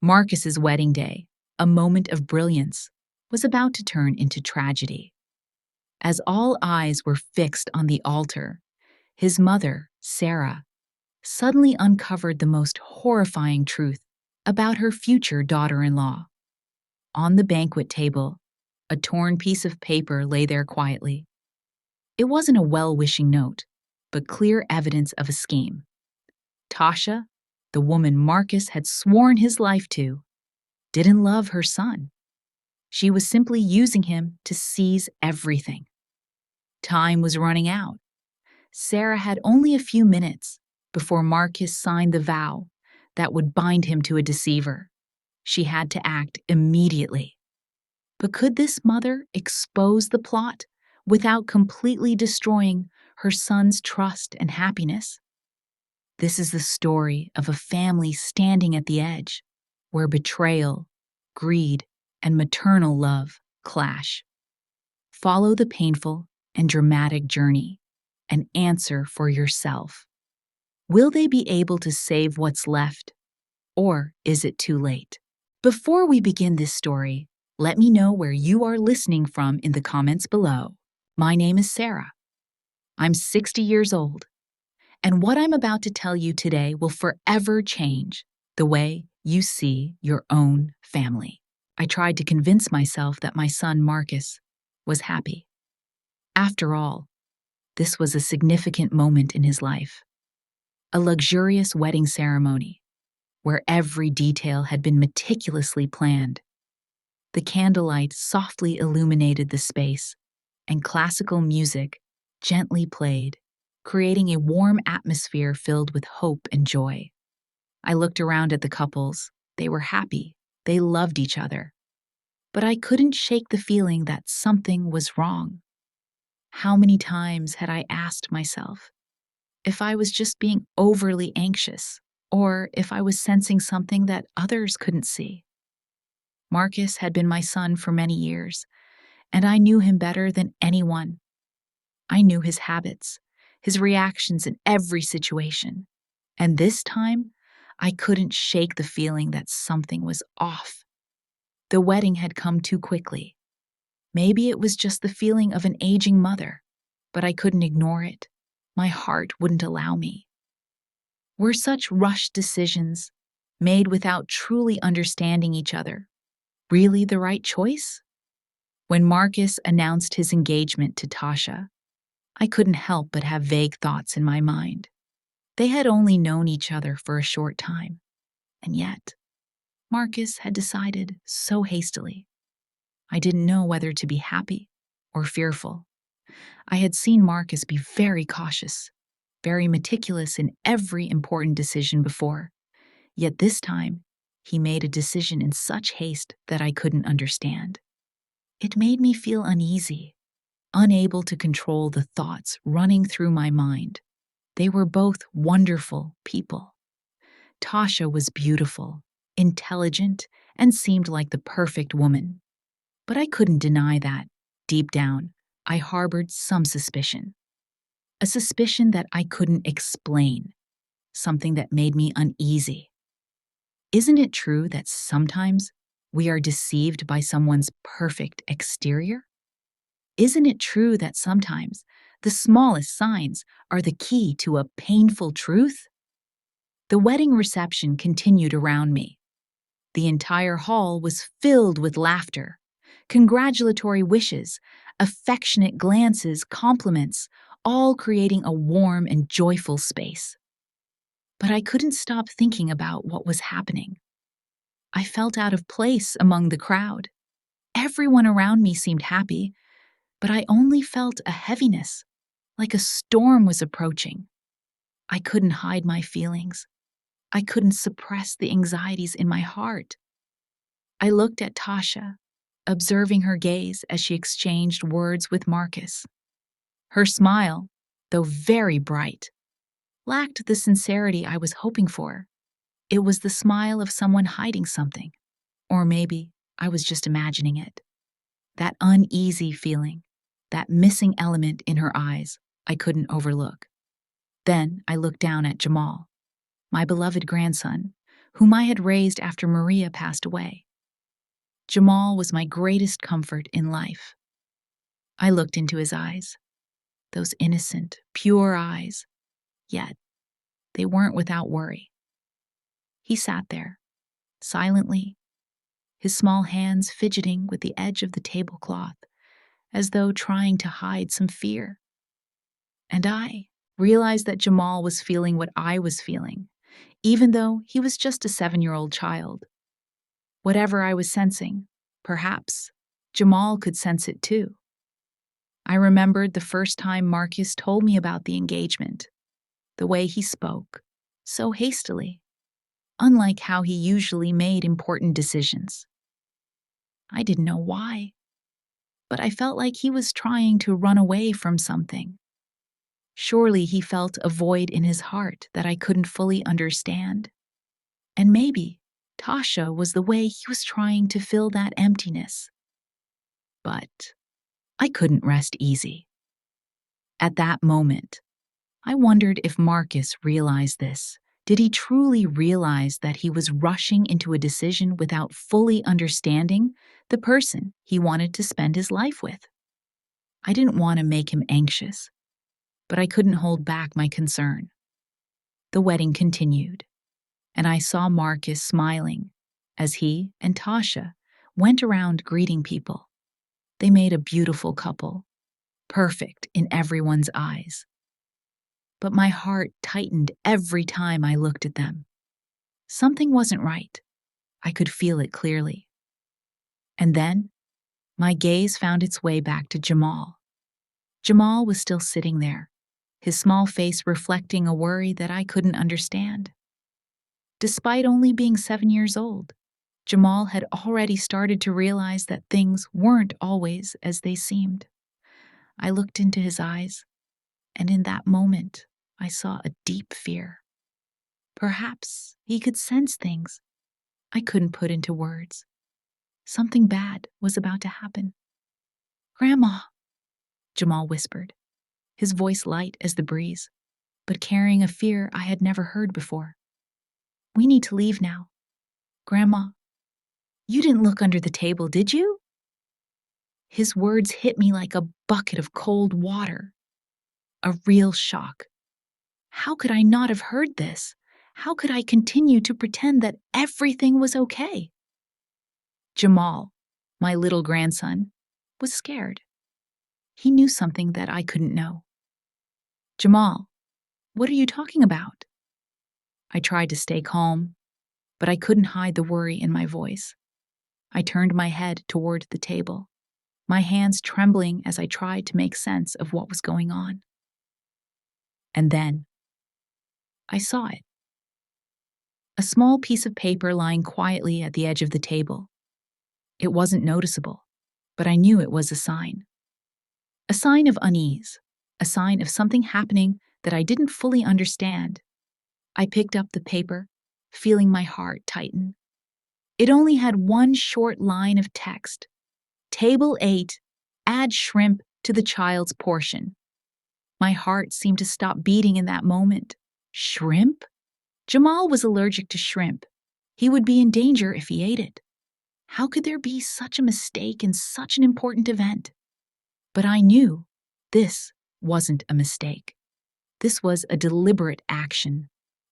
Marcus's wedding day, a moment of brilliance, was about to turn into tragedy. As all eyes were fixed on the altar, his mother, Sarah, suddenly uncovered the most horrifying truth about her future daughter-in-law. On the banquet table, a torn piece of paper lay there quietly. It wasn't a well-wishing note, but clear evidence of a scheme. Tasha, the woman Marcus had sworn his life to, didn't love her son. She was simply using him to seize everything. Time was running out. Sarah had only a few minutes before Marcus signed the vow that would bind him to a deceiver. She had to act immediately. But could this mother expose the plot without completely destroying her son's trust and happiness? This is the story of a family standing at the edge, where betrayal, greed, and maternal love clash. Follow the painful and dramatic journey and answer for yourself. Will they be able to save what's left, or is it too late? Before we begin this story, let me know where you are listening from in the comments below. My name is Sarah. I'm 60 years old, and what I'm about to tell you today will forever change the way you see your own family. I tried to convince myself that my son Marcus was happy. After all, this was a significant moment in his life. A luxurious wedding ceremony where every detail had been meticulously planned. The candlelight softly illuminated the space, and classical music gently played, creating a warm atmosphere filled with hope and joy. I looked around at the couples. They were happy. They loved each other. But I couldn't shake the feeling that something was wrong. How many times had I asked myself if I was just being overly anxious, or if I was sensing something that others couldn't see? Marcus had been my son for many years, and I knew him better than anyone. I knew his habits, his reactions in every situation. And this time, I couldn't shake the feeling that something was off. The wedding had come too quickly. Maybe it was just the feeling of an aging mother, but I couldn't ignore it. My heart wouldn't allow me. Were such rushed decisions, made without truly understanding each other, really the right choice? When Marcus announced his engagement to Tasha, I couldn't help but have vague thoughts in my mind. They had only known each other for a short time, and yet Marcus had decided so hastily. I didn't know whether to be happy or fearful. I had seen Marcus be very cautious, very meticulous in every important decision before, yet this time he made a decision in such haste that I couldn't understand. It made me feel uneasy, unable to control the thoughts running through my mind. They were both wonderful people. Tasha was beautiful, intelligent, and seemed like the perfect woman. But I couldn't deny that, deep down, I harbored some suspicion. A suspicion that I couldn't explain, something that made me uneasy. Isn't it true that sometimes we are deceived by someone's perfect exterior? Isn't it true that sometimes the smallest signs are the key to a painful truth? The wedding reception continued around me. The entire hall was filled with laughter, congratulatory wishes, affectionate glances, compliments, all creating a warm and joyful space. But I couldn't stop thinking about what was happening. I felt out of place among the crowd. Everyone around me seemed happy, but I only felt a heaviness, like a storm was approaching. I couldn't hide my feelings. I couldn't suppress the anxieties in my heart. I looked at Tasha, observing her gaze as she exchanged words with Marcus. Her smile, though very bright, lacked the sincerity I was hoping for. It was the smile of someone hiding something, or maybe I was just imagining it. That uneasy feeling, that missing element in her eyes, I couldn't overlook. Then I looked down at Jamal, my beloved grandson, whom I had raised after Maria passed away. Jamal was my greatest comfort in life. I looked into his eyes, those innocent, pure eyes, yet they weren't without worry. He sat there, silently, his small hands fidgeting with the edge of the tablecloth, as though trying to hide some fear. And I realized that Jamal was feeling what I was feeling, even though he was just a 7-year-old child. Whatever I was sensing, perhaps Jamal could sense it too. I remembered the first time Marcus told me about the engagement, the way he spoke, so hastily, unlike how he usually made important decisions. I didn't know why, but I felt like he was trying to run away from something. Surely he felt a void in his heart that I couldn't fully understand. And maybe Tasha was the way he was trying to fill that emptiness. But I couldn't rest easy. At that moment, I wondered if Marcus realized this. Did he truly realize that he was rushing into a decision without fully understanding the person he wanted to spend his life with? I didn't want to make him anxious, but I couldn't hold back my concern. The wedding continued, and I saw Marcus smiling as he and Tasha went around greeting people. They made a beautiful couple, perfect in everyone's eyes. But my heart tightened every time I looked at them. Something wasn't right. I could feel it clearly. And then, my gaze found its way back to Jamal. Jamal was still sitting there, his small face reflecting a worry that I couldn't understand. Despite only being 7 years old, Jamal had already started to realize that things weren't always as they seemed. I looked into his eyes, and in that moment, I saw a deep fear. Perhaps he could sense things I couldn't put into words. Something bad was about to happen. "Grandma," Jamal whispered, his voice light as the breeze, but carrying a fear I had never heard before. "We need to leave now. Grandma, you didn't look under the table, did you?" His words hit me like a bucket of cold water. A real shock. How could I not have heard this? How could I continue to pretend that everything was okay? Jamal, my little grandson, was scared. He knew something that I couldn't know. "Jamal, what are you talking about?" I tried to stay calm, but I couldn't hide the worry in my voice. I turned my head toward the table, my hands trembling as I tried to make sense of what was going on. And then, I saw it. A small piece of paper lying quietly at the edge of the table. It wasn't noticeable, but I knew it was a sign. A sign of unease, a sign of something happening that I didn't fully understand. I picked up the paper, feeling my heart tighten. It only had one short line of text. "Table 8, add shrimp to the child's portion." My heart seemed to stop beating in that moment. Shrimp? Jamal was allergic to shrimp. He would be in danger if he ate it. How could there be such a mistake in such an important event? But I knew this wasn't a mistake. This was a deliberate action.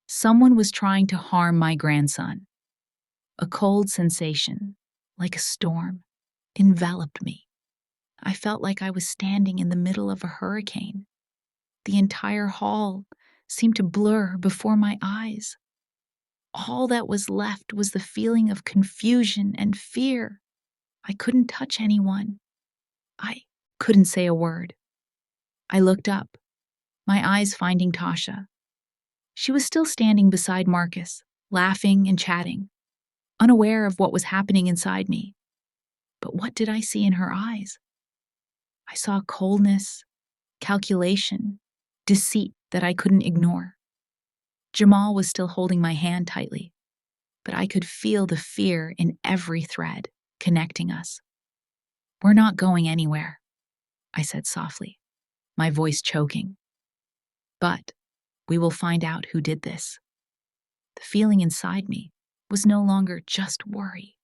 Someone was trying to harm my grandson. A cold sensation, like a storm, enveloped me. I felt like I was standing in the middle of a hurricane. The entire hall seemed to blur before my eyes. All that was left was the feeling of confusion and fear. I couldn't touch anyone. I couldn't say a word. I looked up, my eyes finding Tasha. She was still standing beside Marcus, laughing and chatting, unaware of what was happening inside me. But what did I see in her eyes? I saw coldness, calculation, deceit that I couldn't ignore. Jamal was still holding my hand tightly, but I could feel the fear in every thread connecting us. "We're not going anywhere," I said softly, my voice choking. "But we will find out who did this." The feeling inside me was no longer just worry.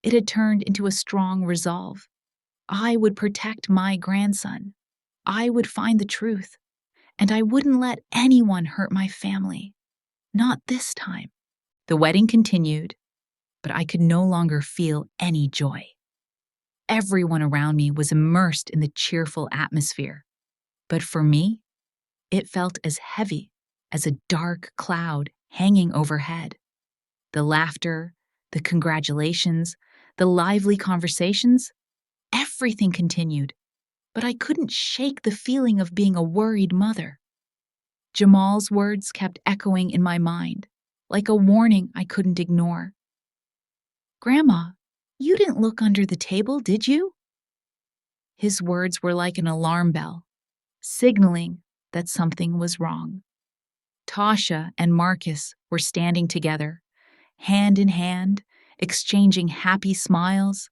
It had turned into a strong resolve. I would protect my grandson. I would find the truth, and I wouldn't let anyone hurt my family. Not this time. The wedding continued, but I could no longer feel any joy. Everyone around me was immersed in the cheerful atmosphere, but for me, it felt as heavy as a dark cloud hanging overhead. The laughter, the congratulations, the lively conversations, everything continued, but I couldn't shake the feeling of being a worried mother. Jamal's words kept echoing in my mind, like a warning I couldn't ignore. "Grandma, you didn't look under the table, did you?" His words were like an alarm bell, signaling that something was wrong. Tasha and Marcus were standing together, hand in hand, exchanging happy smiles.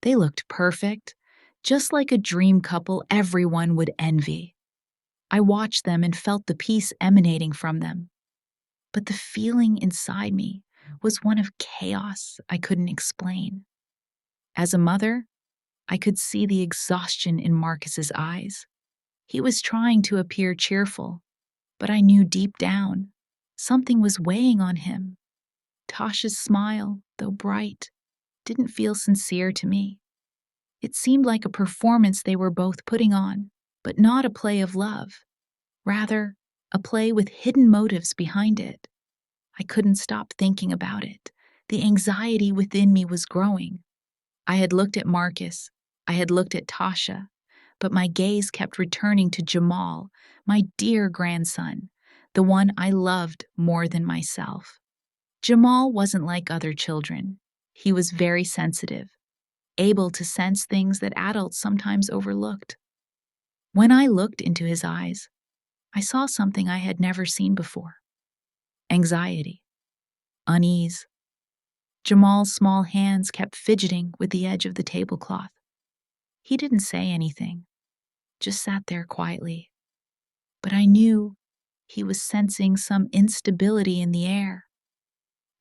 They looked perfect, just like a dream couple everyone would envy. I watched them and felt the peace emanating from them. But the feeling inside me was one of chaos I couldn't explain. As a mother, I could see the exhaustion in Marcus's eyes. He was trying to appear cheerful, but I knew deep down something was weighing on him. Tasha's smile, though bright, didn't feel sincere to me. It seemed like a performance they were both putting on, but not a play of love. Rather, a play with hidden motives behind it. I couldn't stop thinking about it. The anxiety within me was growing. I had looked at Marcus, I had looked at Tasha, but my gaze kept returning to Jamal, my dear grandson, the one I loved more than myself. Jamal wasn't like other children. He was very sensitive, able to sense things that adults sometimes overlooked. When I looked into his eyes, I saw something I had never seen before. Anxiety, unease. Jamal's small hands kept fidgeting with the edge of the tablecloth. He didn't say anything, just sat there quietly. But I knew he was sensing some instability in the air.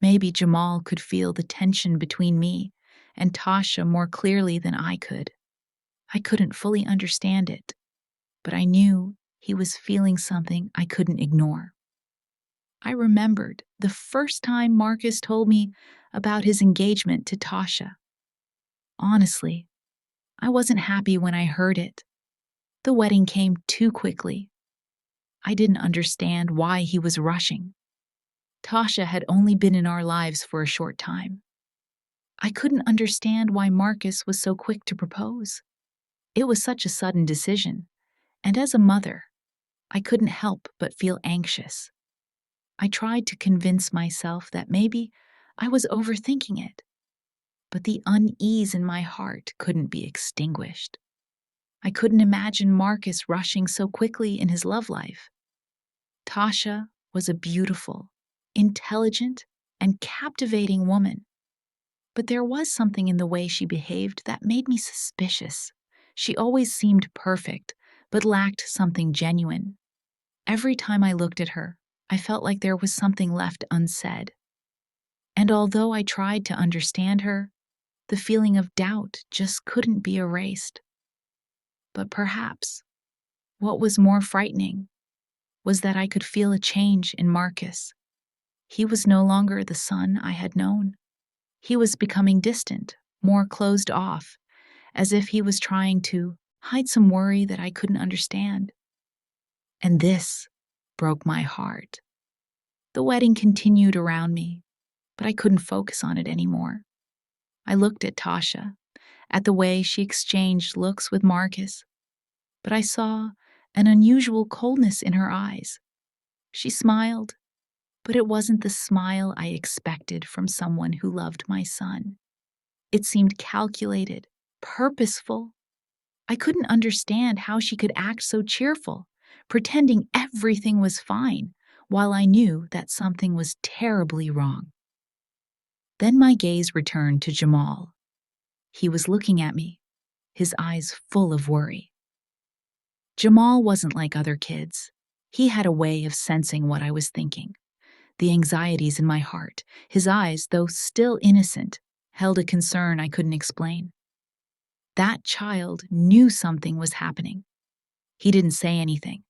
Maybe Jamal could feel the tension between me and Tasha more clearly than I could. I couldn't fully understand it, but I knew he was feeling something I couldn't ignore. I remembered the first time Marcus told me about his engagement to Tasha. Honestly, I wasn't happy when I heard it. The wedding came too quickly. I didn't understand why he was rushing. Tasha had only been in our lives for a short time. I couldn't understand why Marcus was so quick to propose. It was such a sudden decision, and as a mother, I couldn't help but feel anxious. I tried to convince myself that maybe I was overthinking it, but the unease in my heart couldn't be extinguished. I couldn't imagine Marcus rushing so quickly in his love life. Tasha was a beautiful, intelligent, and captivating woman, but there was something in the way she behaved that made me suspicious. She always seemed perfect, but lacked something genuine. Every time I looked at her, I felt like there was something left unsaid. And although I tried to understand her, the feeling of doubt just couldn't be erased. But perhaps what was more frightening was that I could feel a change in Marcus. He was no longer the son I had known. He was becoming distant, more closed off, as if he was trying to hide some worry that I couldn't understand. And this broke my heart. The wedding continued around me, but I couldn't focus on it anymore. I looked at Tasha, at the way she exchanged looks with Marcus, but I saw an unusual coldness in her eyes. She smiled, but it wasn't the smile I expected from someone who loved my son. It seemed calculated, purposeful. I couldn't understand how she could act so cheerful, pretending everything was fine, while I knew that something was terribly wrong. Then my gaze returned to Jamal. He was looking at me, his eyes full of worry. Jamal wasn't like other kids. He had a way of sensing what I was thinking. the anxieties in my heart. His eyes, though still innocent, held a concern I couldn't explain. That child knew something was happening. He didn't say anything,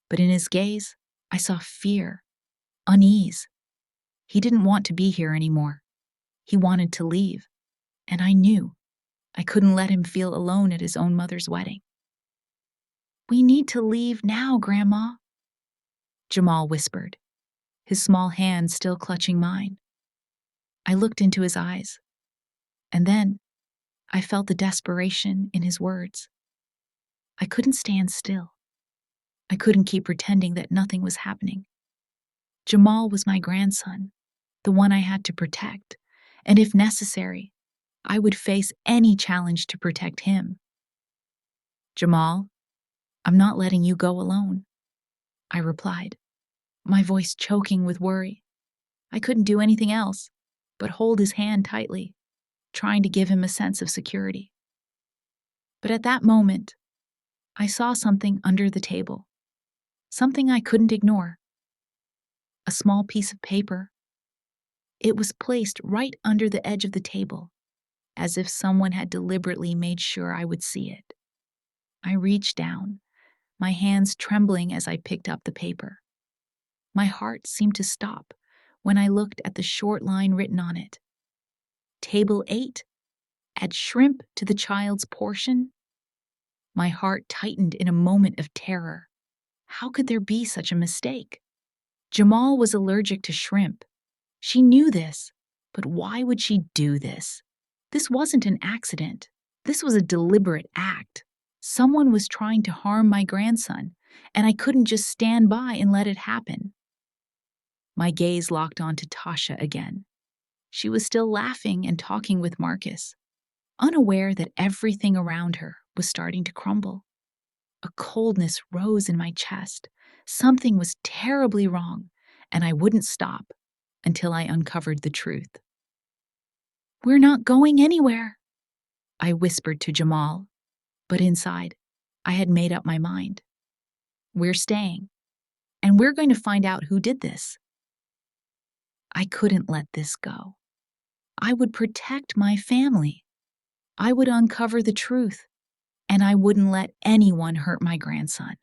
but in his gaze, I saw fear, unease. He didn't want to be here anymore. He wanted to leave, and I knew I couldn't let him feel alone at his own mother's wedding. "We need to leave now, Grandma," Jamal whispered, his small hand still clutching mine. I looked into his eyes, and then I felt the desperation in his words. I couldn't stand still. I couldn't keep pretending that nothing was happening. Jamal was my grandson, the one I had to protect, and if necessary, I would face any challenge to protect him. "Jamal, I'm not letting you go alone," I replied, my voice choking with worry. I couldn't do anything else but hold his hand tightly, trying to give him a sense of security. But at that moment, I saw something under the table, something I couldn't ignore. A small piece of paper. It was placed right under the edge of the table, as if someone had deliberately made sure I would see it. I reached down, my hands trembling as I picked up the paper. My heart seemed to stop when I looked at the short line written on it. Table 8, add shrimp to the child's portion. My heart tightened in a moment of terror. How could there be such a mistake? Jamal was allergic to shrimp. She knew this, but why would she do this? This wasn't an accident. This was a deliberate act. Someone was trying to harm my grandson, and I couldn't just stand by and let it happen. My gaze locked onto Tasha again. She was still laughing and talking with Marcus, unaware that everything around her was starting to crumble. A coldness rose in my chest. Something was terribly wrong, and I wouldn't stop until I uncovered the truth. "We're not going anywhere," I whispered to Jamal, but inside, I had made up my mind. "We're staying, and we're going to find out who did this." I couldn't let this go. I would protect my family. I would uncover the truth, and I wouldn't let anyone hurt my grandson.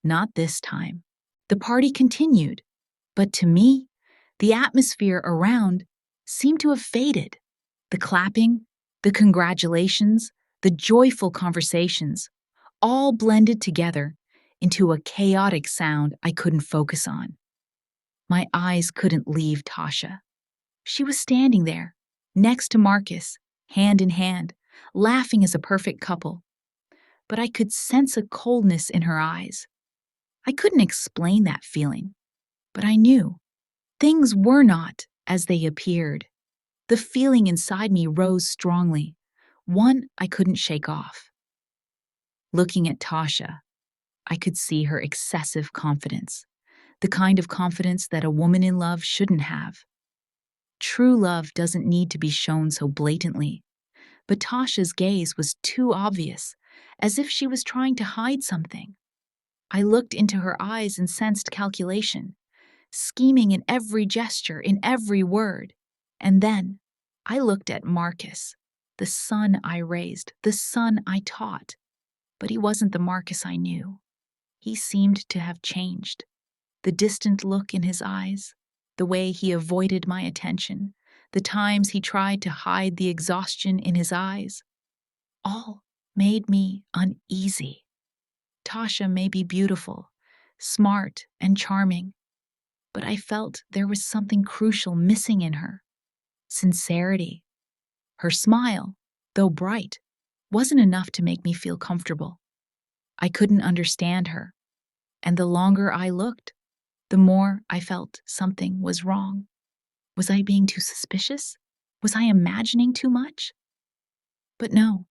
Not this time. The party continued, but to me, the atmosphere around seemed to have faded. The clapping, the congratulations, the joyful conversations, all blended together into a chaotic sound I couldn't focus on. My eyes couldn't leave Tasha. She was standing there, next to Marcus, hand in hand, laughing as a perfect couple. But I could sense a coldness in her eyes. I couldn't explain that feeling, but I knew things were not as they appeared. The feeling inside me rose strongly, one I couldn't shake off. Looking at Tasha, I could see her excessive confidence, the kind of confidence that a woman in love shouldn't have. True love doesn't need to be shown so blatantly, but Tasha's gaze was too obvious, as if she was trying to hide something. I looked into her eyes and sensed calculation, scheming in every gesture, in every word. And then I looked at Marcus, the son I raised, the son I taught. But he wasn't the Marcus I knew. He seemed to have changed. The distant look in his eyes, the way he avoided my attention, the times he tried to hide the exhaustion in his eyes, all made me uneasy. Tasha may be beautiful, smart, and charming, but I felt there was something crucial missing in her. Sincerity. Her smile, though bright, wasn't enough to make me feel comfortable. I couldn't understand her, and the longer I looked, the more I felt something was wrong. Was I being too suspicious? Was I imagining too much? But no,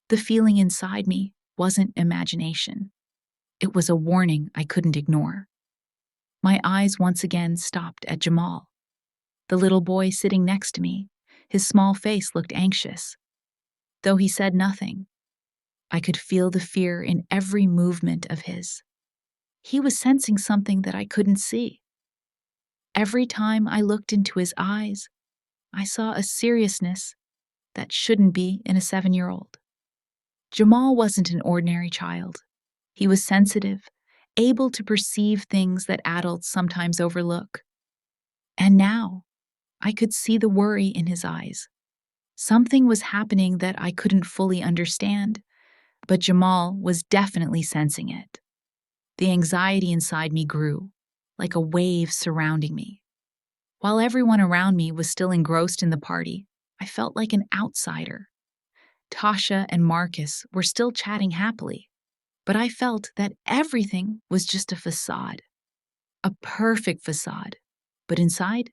the feeling inside me wasn't imagination. It was a warning I couldn't ignore. My eyes once again stopped at Jamal, the little boy sitting next to me. His small face looked anxious. Though he said nothing, I could feel the fear in every movement of his. He was sensing something that I couldn't see. every time I looked into his eyes, I saw a seriousness that shouldn't be in a 7-year-old. Jamal wasn't an ordinary child. He was sensitive, able to perceive things that adults sometimes overlook. And now, I could see the worry in his eyes. Something was happening that I couldn't fully understand, but Jamal was definitely sensing it. The anxiety inside me grew, like a wave surrounding me. While everyone around me was still engrossed in the party, I felt like an outsider. Tasha and Marcus were still chatting happily, but I felt that everything was just a facade. A perfect facade. But inside,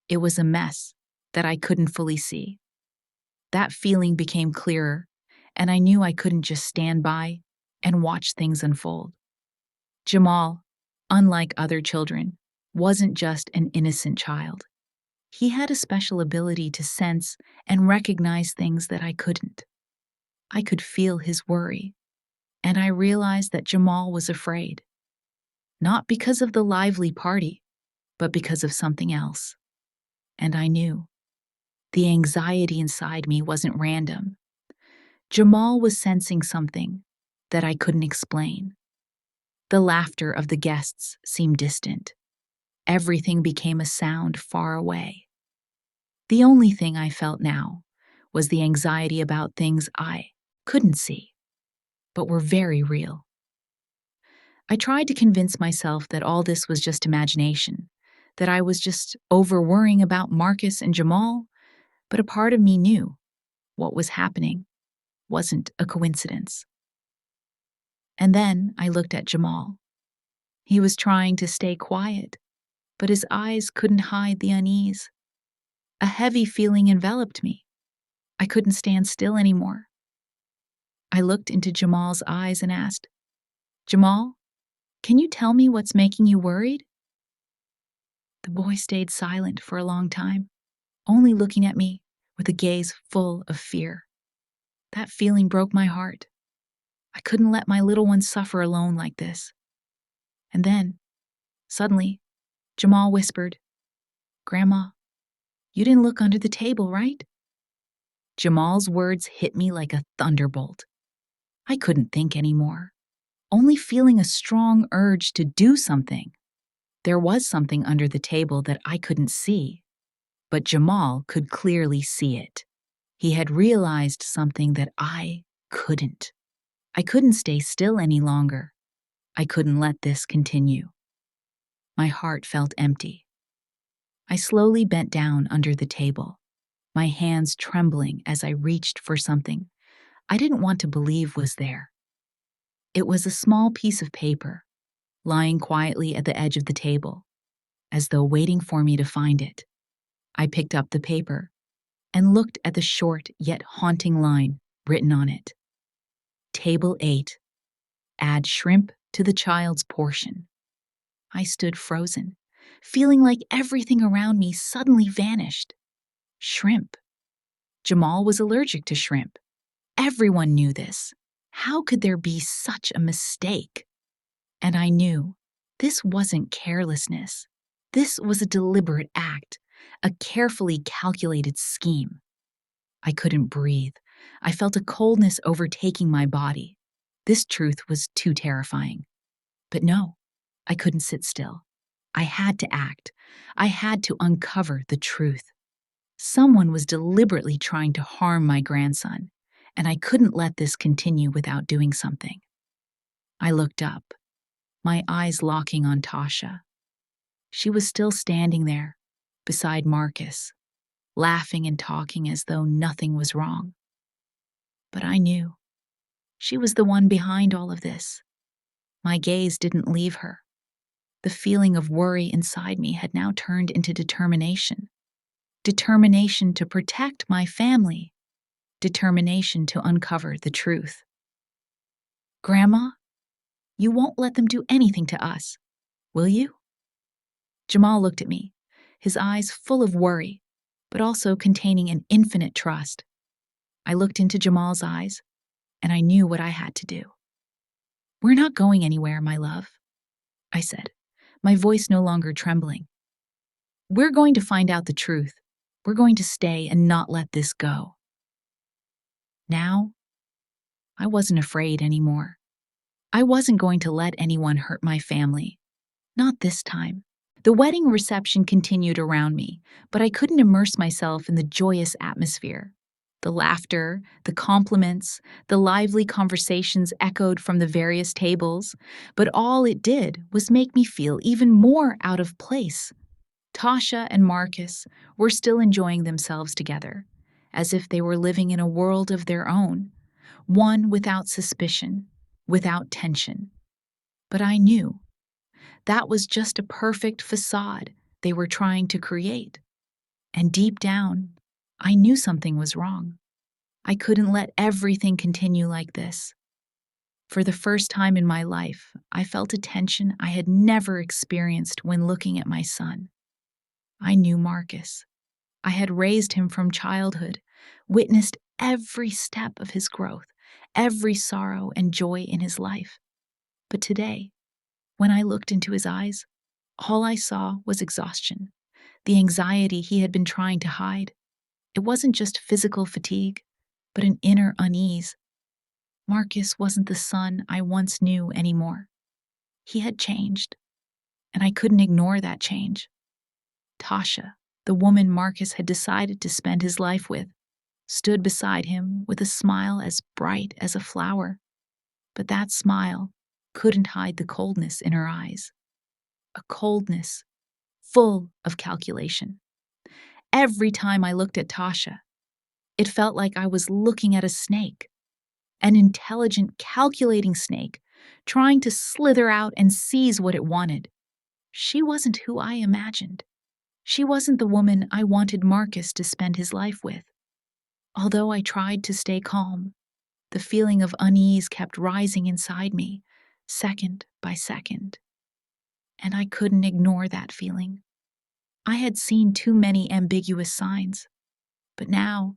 it was a mess that I couldn't fully see. That feeling became clearer, and I knew I couldn't just stand by and watch things unfold. Jamal, unlike other children, wasn't just an innocent child. He had a special ability to sense and recognize things that I couldn't. I could feel his worry, and I realized that Jamal was afraid. Not because of the lively party, but because of something else. And I knew. The anxiety inside me wasn't random. Jamal was sensing something that I couldn't explain. The laughter of the guests seemed distant. Everything became a sound far away. The only thing I felt now was the anxiety about things I couldn't see, but were very real. I tried to convince myself that all this was just imagination, that I was just over-worrying about Marcus and Jamal, but a part of me knew what was happening wasn't a coincidence. And then I looked at Jamal. He was trying to stay quiet, but his eyes couldn't hide the unease. A heavy feeling enveloped me. I couldn't stand still anymore. I looked into Jamal's eyes and asked, "Jamal, can you tell me what's making you worried?" The boy stayed silent for a long time, only looking at me with a gaze full of fear. That feeling broke my heart. I couldn't let my little one suffer alone like this. And then, suddenly, Jamal whispered, "Grandma, you didn't look under the table, right?" Jamal's words hit me like a thunderbolt. I couldn't think anymore, only feeling a strong urge to do something. There was something under the table that I couldn't see, but Jamal could clearly see it. He had realized something that I couldn't. I couldn't stay still any longer. I couldn't let this continue. My heart felt empty. I slowly bent down under the table, my hands trembling as I reached for something I didn't want to believe was there. It was a small piece of paper, lying quietly at the edge of the table, as though waiting for me to find it. I picked up the paper and looked at the short yet haunting line written on it. Table 8. Add shrimp to the child's portion. I stood frozen, feeling like everything around me suddenly vanished. Shrimp. Jamal was allergic to shrimp. Everyone knew this. How could there be such a mistake? And I knew this wasn't carelessness. This was a deliberate act, a carefully calculated scheme. I couldn't breathe. I felt a coldness overtaking my body. This truth was too terrifying. But no, I couldn't sit still. I had to act. I had to uncover the truth. Someone was deliberately trying to harm my grandson, and I couldn't let this continue without doing something. I looked up, my eyes locking on Tasha. She was still standing there, beside Marcus, laughing and talking as though nothing was wrong. But I knew. She was the one behind all of this. My gaze didn't leave her. The feeling of worry inside me had now turned into determination. Determination to protect my family. Determination to uncover the truth. "Grandma, you won't let them do anything to us, will you?" Jamal looked at me, his eyes full of worry, but also containing an infinite trust. I looked into Jamal's eyes, and I knew what I had to do. "We're not going anywhere, my love," I said, my voice no longer trembling. We're going to find out the truth. We're going to stay and not let this go. Now, I wasn't afraid anymore. I wasn't going to let anyone hurt my family. Not this time. The wedding reception continued around me, but I couldn't immerse myself in the joyous atmosphere. The laughter, the compliments, the lively conversations echoed from the various tables, but all it did was make me feel even more out of place. Tasha and Marcus were still enjoying themselves together, as if they were living in a world of their own, one without suspicion, without tension. But I knew that was just a perfect facade they were trying to create. And deep down, I knew something was wrong. I couldn't let everything continue like this. For the first time in my life, I felt a tension I had never experienced when looking at my son. I knew Marcus. I had raised him from childhood, witnessed every step of his growth, every sorrow and joy in his life. But today, when I looked into his eyes, all I saw was exhaustion, the anxiety he had been trying to hide. It wasn't just physical fatigue, but an inner unease. Marcus wasn't the son I once knew anymore. He had changed, and I couldn't ignore that change. Tasha, the woman Marcus had decided to spend his life with, stood beside him with a smile as bright as a flower. But that smile couldn't hide the coldness in her eyes. A coldness full of calculation. Every time I looked at Tasha, it felt like I was looking at a snake, an intelligent, calculating snake, trying to slither out and seize what it wanted. She wasn't who I imagined. She wasn't the woman I wanted Marcus to spend his life with. Although I tried to stay calm, the feeling of unease kept rising inside me, second by second. And I couldn't ignore that feeling. I had seen too many ambiguous signs, but now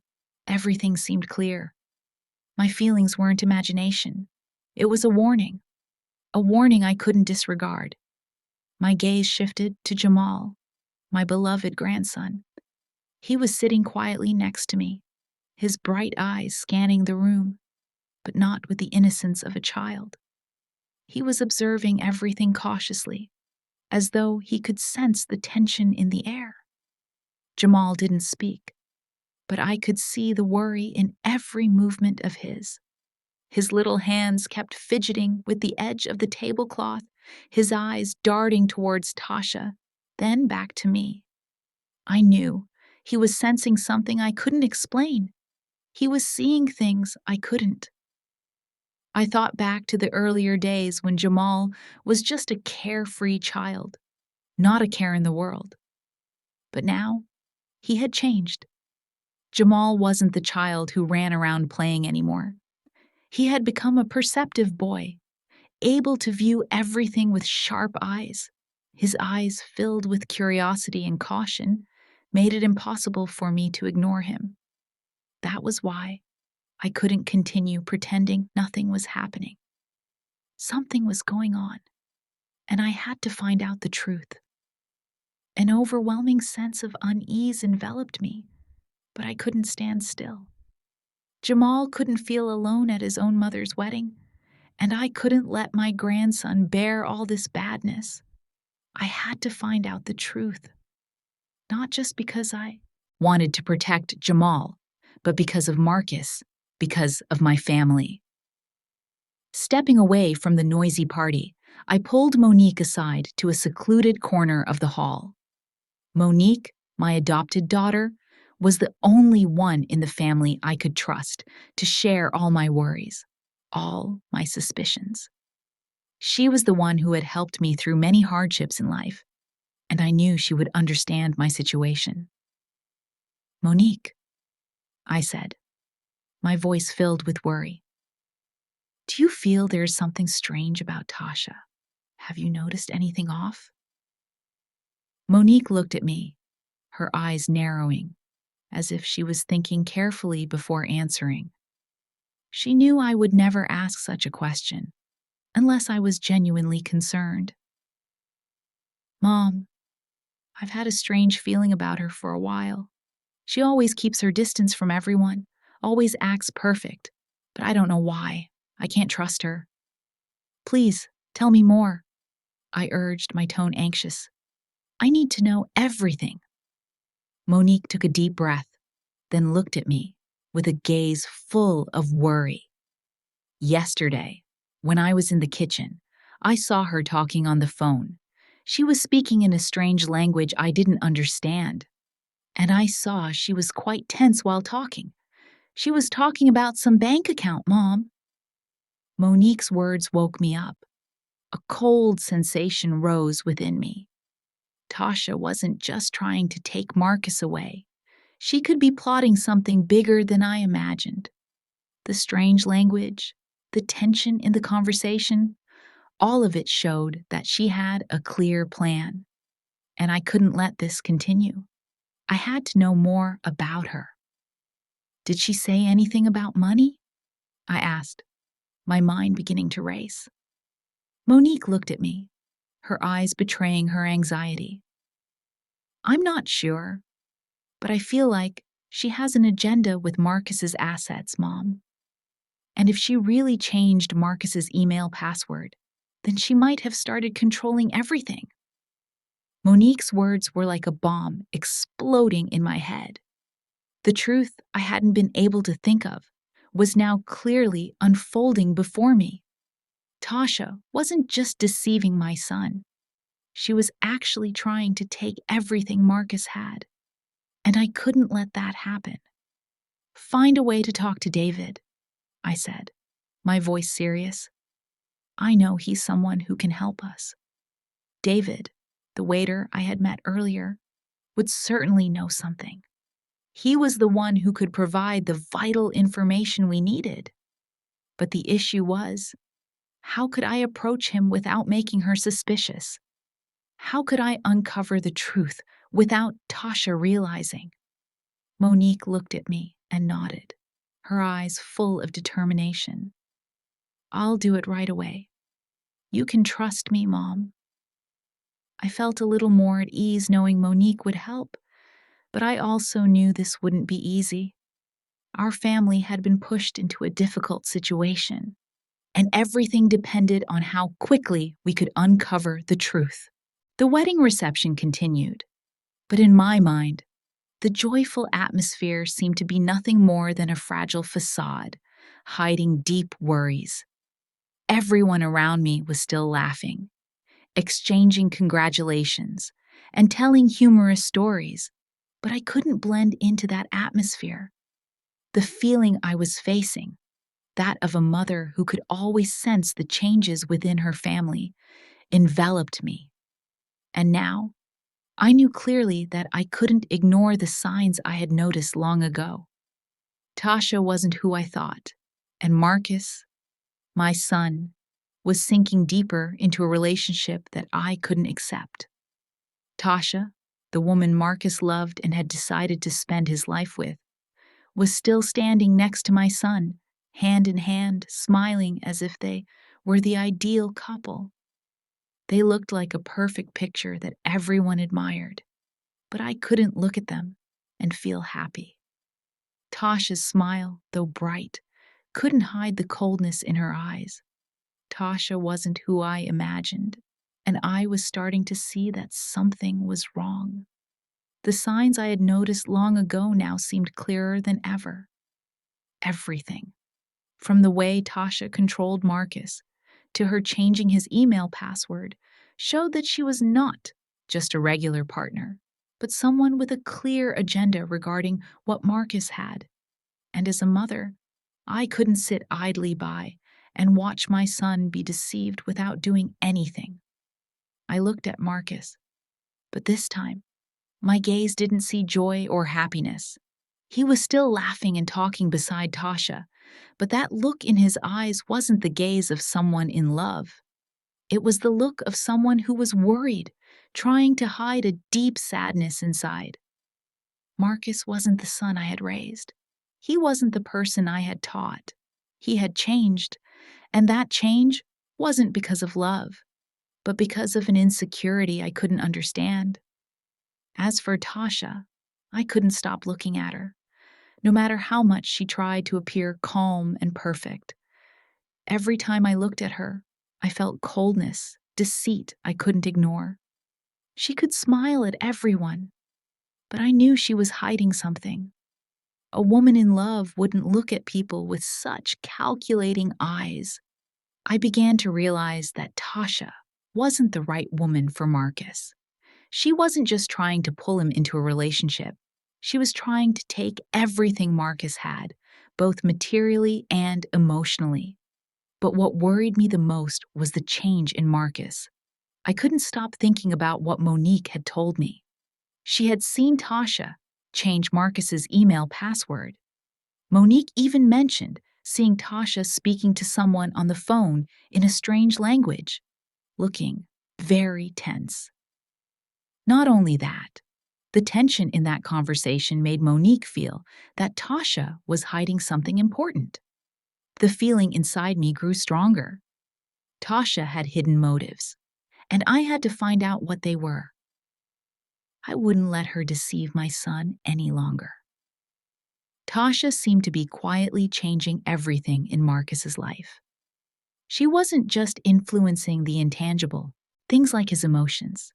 everything seemed clear. My feelings weren't imagination. It was a warning I couldn't disregard. My gaze shifted to Jamal, my beloved grandson. He was sitting quietly next to me, his bright eyes scanning the room, but not with the innocence of a child. He was observing everything cautiously, as though he could sense the tension in the air. Jamal didn't speak, but I could see the worry in every movement of his. His little hands kept fidgeting with the edge of the tablecloth, his eyes darting towards Tasha, then back to me. I knew he was sensing something I couldn't explain. He was seeing things I couldn't. I thought back to the earlier days when Jamal was just a carefree child, not a care in the world. But now, he had changed. Jamal wasn't the child who ran around playing anymore. He had become a perceptive boy, able to view everything with sharp eyes. His eyes, filled with curiosity and caution, made it impossible for me to ignore him. That was why I couldn't continue pretending nothing was happening. Something was going on, and I had to find out the truth. An overwhelming sense of unease enveloped me, but I couldn't stand still. Jamal couldn't feel alone at his own mother's wedding, and I couldn't let my grandson bear all this badness. I had to find out the truth, not just because I wanted to protect Jamal, but because of Marcus, because of my family. Stepping away from the noisy party, I pulled Monique aside to a secluded corner of the hall. Monique, my adopted daughter, was the only one in the family I could trust to share all my worries, all my suspicions. She was the one who had helped me through many hardships in life, and I knew she would understand my situation. "Monique," I said, my voice filled with worry. "Do you feel there is something strange about Tasha? Have you noticed anything off?" Monique looked at me, her eyes narrowing, as if she was thinking carefully before answering. She knew I would never ask such a question, unless I was genuinely concerned. "Mom, I've had a strange feeling about her for a while. She always keeps her distance from everyone, always acts perfect, but I don't know why. I can't trust her. Please, tell me more, I urged, my tone anxious. I need to know everything. Monique took a deep breath, then looked at me with a gaze full of worry. Yesterday, when I was in the kitchen, I saw her talking on the phone. She was speaking in a strange language I didn't understand, and I saw she was quite tense while talking. She was talking about some bank account, Mom. Monique's words woke me up. A cold sensation rose within me. Tasha wasn't just trying to take Marcus away. She could be plotting something bigger than I imagined. The strange language, the tension in the conversation, all of it showed that she had a clear plan. And I couldn't let this continue. I had to know more about her. Did she say anything about money? I asked, my mind beginning to race. Monique looked at me, her eyes betraying her anxiety. I'm not sure, but I feel like she has an agenda with Marcus's assets, Mom. And if she really changed Marcus's email password, then she might have started controlling everything. Monique's words were like a bomb exploding in my head. The truth I hadn't been able to think of was now clearly unfolding before me. Tasha wasn't just deceiving my son. She was actually trying to take everything Marcus had. And I couldn't let that happen. Find a way to talk to David, I said, my voice serious. I know he's someone who can help us. David, the waiter I had met earlier, would certainly know something. He was the one who could provide the vital information we needed. But the issue was, how could I approach him without making her suspicious? How could I uncover the truth without Tasha realizing? Monique looked at me and nodded, her eyes full of determination. I'll do it right away. You can trust me, Mom. I felt a little more at ease knowing Monique would help, but I also knew this wouldn't be easy. Our family had been pushed into a difficult situation, and everything depended on how quickly we could uncover the truth. The wedding reception continued, but in my mind, the joyful atmosphere seemed to be nothing more than a fragile facade, hiding deep worries. Everyone around me was still laughing, exchanging congratulations, and telling humorous stories, but I couldn't blend into that atmosphere. The feeling I was facing, that of a mother who could always sense the changes within her family, enveloped me. And now, I knew clearly that I couldn't ignore the signs I had noticed long ago. Tasha wasn't who I thought, and Marcus, my son, was sinking deeper into a relationship that I couldn't accept. Tasha, the woman Marcus loved and had decided to spend his life with, was still standing next to my son, hand in hand, smiling as if they were the ideal couple. They looked like a perfect picture that everyone admired, but I couldn't look at them and feel happy. Tasha's smile, though bright, couldn't hide the coldness in her eyes. Tasha wasn't who I imagined, and I was starting to see that something was wrong. The signs I had noticed long ago now seemed clearer than ever. Everything, from the way Tasha controlled Marcus to her changing his email password, showed that she was not just a regular partner, but someone with a clear agenda regarding what Marcus had. And as a mother, I couldn't sit idly by and watch my son be deceived without doing anything. I looked at Marcus, but this time, my gaze didn't see joy or happiness. He was still laughing and talking beside Tasha, but that look in his eyes wasn't the gaze of someone in love. It was the look of someone who was worried, trying to hide a deep sadness inside. Marcus wasn't the son I had raised. He wasn't the person I had taught. He had changed, and that change wasn't because of love, but because of an insecurity I couldn't understand. As for Tasha, I couldn't stop looking at her, no matter how much she tried to appear calm and perfect. Every time I looked at her, I felt coldness, deceit I couldn't ignore. She could smile at everyone, but I knew she was hiding something. A woman in love wouldn't look at people with such calculating eyes. I began to realize that Tasha wasn't the right woman for Marcus. She wasn't just trying to pull him into a relationship. She was trying to take everything Marcus had, both materially and emotionally. But what worried me the most was the change in Marcus. I couldn't stop thinking about what Monique had told me. She had seen Tasha change Marcus's email password. Monique even mentioned seeing Tasha speaking to someone on the phone in a strange language, looking very tense. Not only that, the tension in that conversation made Monique feel that Tasha was hiding something important. The feeling inside me grew stronger. Tasha had hidden motives, and I had to find out what they were. I wouldn't let her deceive my son any longer. Tasha seemed to be quietly changing everything in Marcus's life. She wasn't just influencing the intangible, things like his emotions.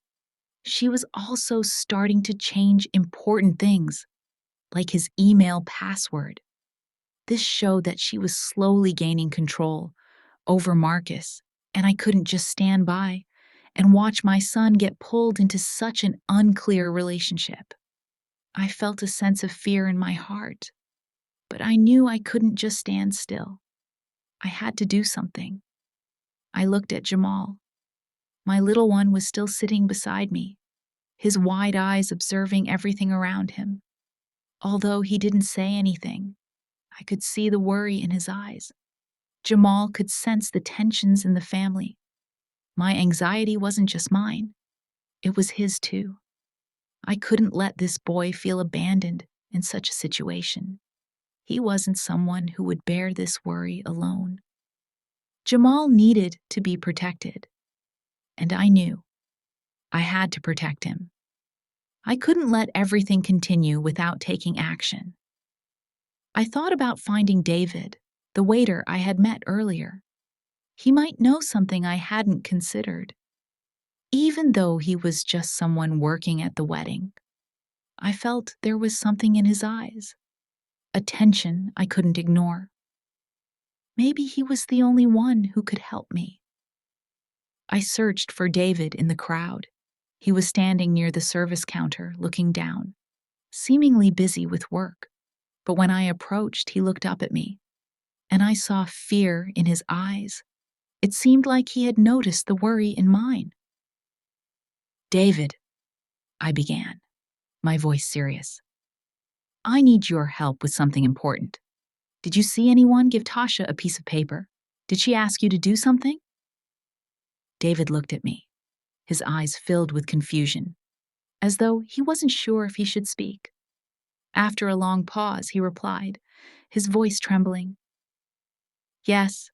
She was also starting to change important things, like his email password. This showed that she was slowly gaining control over Marcus, and I couldn't just stand by and watch my son get pulled into such an unclear relationship. I felt a sense of fear in my heart, but I knew I couldn't just stand still. I had to do something. I looked at Jamal. My little one was still sitting beside me, his wide eyes observing everything around him. Although he didn't say anything, I could see the worry in his eyes. Jamal could sense the tensions in the family. My anxiety wasn't just mine, it was his too. I couldn't let this boy feel abandoned in such a situation. He wasn't someone who would bear this worry alone. Jamal needed to be protected, and I knew I had to protect him. I couldn't let everything continue without taking action. I thought about finding David, the waiter I had met earlier. He might know something I hadn't considered. Even though he was just someone working at the wedding, I felt there was something in his eyes, a tension I couldn't ignore. Maybe he was the only one who could help me. I searched for David in the crowd. He was standing near the service counter, looking down, seemingly busy with work. But when I approached, he looked up at me, and I saw fear in his eyes. It seemed like he had noticed the worry in mine. "David," I began, my voice serious, "I need your help with something important. Did you see anyone give Tasha a piece of paper? Did she ask you to do something?" David looked at me, his eyes filled with confusion, as though he wasn't sure if he should speak. After a long pause, he replied, his voice trembling, "Yes,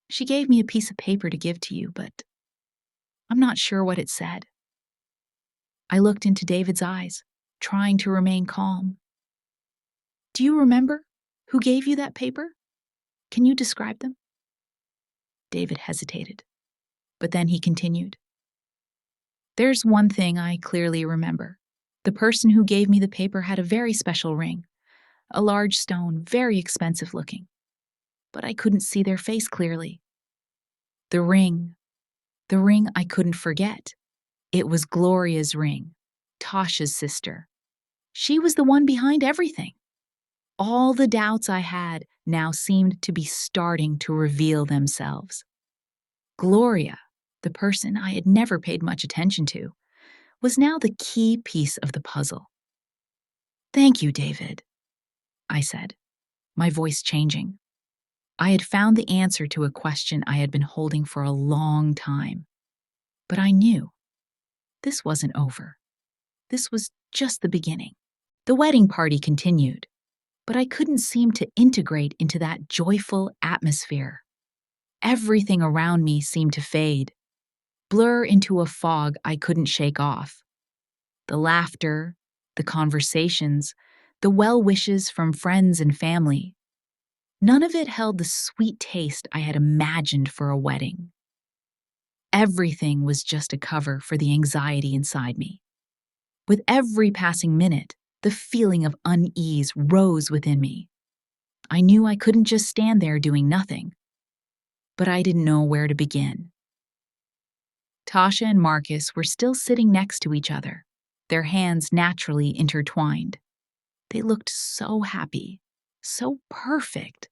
she gave me a piece of paper to give to you, but I'm not sure what it said." I looked into David's eyes, trying to remain calm. "Do you remember who gave you that paper? Can you describe them?" David hesitated, but then he continued, "There's one thing I clearly remember. The person who gave me the paper had a very special ring, a large stone, very expensive looking. But I couldn't see their face clearly. The ring I couldn't forget. It was Gloria's ring, Tasha's sister. She was the one behind everything. All the doubts I had now seemed to be starting to reveal themselves. Gloria, the person I had never paid much attention to, was now the key piece of the puzzle. "Thank you, David," I said, my voice changing. I had found the answer to a question I had been holding for a long time. But I knew this wasn't over. This was just the beginning. The wedding party continued, but I couldn't seem to integrate into that joyful atmosphere. Everything around me seemed to fade, blur into a fog I couldn't shake off. The laughter, the conversations, the well wishes from friends and family. None of it held the sweet taste I had imagined for a wedding. Everything was just a cover for the anxiety inside me. With every passing minute, the feeling of unease rose within me. I knew I couldn't just stand there doing nothing, but I didn't know where to begin. Tasha and Marcus were still sitting next to each other, their hands naturally intertwined. They looked so happy, so perfect,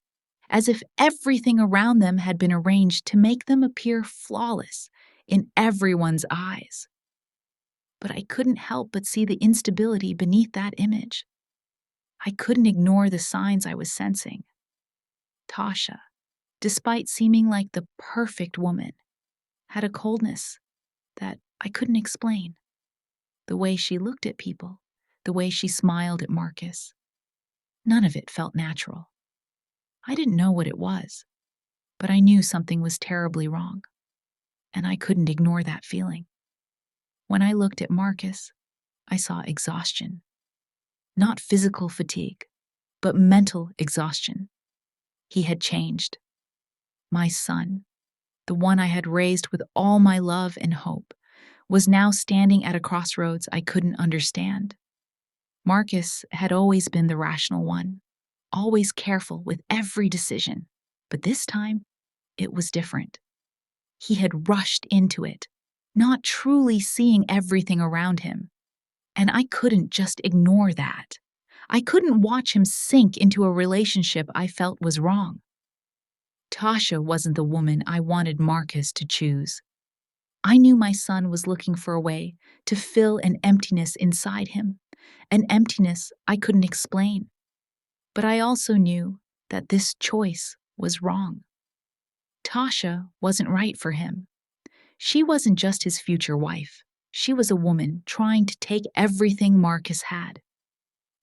as if everything around them had been arranged to make them appear flawless in everyone's eyes. But I couldn't help but see the instability beneath that image. I couldn't ignore the signs I was sensing. Tasha, despite seeming like the perfect woman, had a coldness that I couldn't explain. The way she looked at people, the way she smiled at Marcus, none of it felt natural. I didn't know what it was, but I knew something was terribly wrong, and I couldn't ignore that feeling. When I looked at Marcus, I saw exhaustion. Not physical fatigue, but mental exhaustion. He had changed. My son, the one I had raised with all my love and hope, was now standing at a crossroads I couldn't understand. Marcus had always been the rational one, always careful with every decision, but this time it was different. He had rushed into it, not truly seeing everything around him. And I couldn't just ignore that. I couldn't watch him sink into a relationship I felt was wrong. Tasha wasn't the woman I wanted Marcus to choose. I knew my son was looking for a way to fill an emptiness inside him, an emptiness I couldn't explain. But I also knew that this choice was wrong. Tasha wasn't right for him. She wasn't just his future wife. She was a woman trying to take everything Marcus had.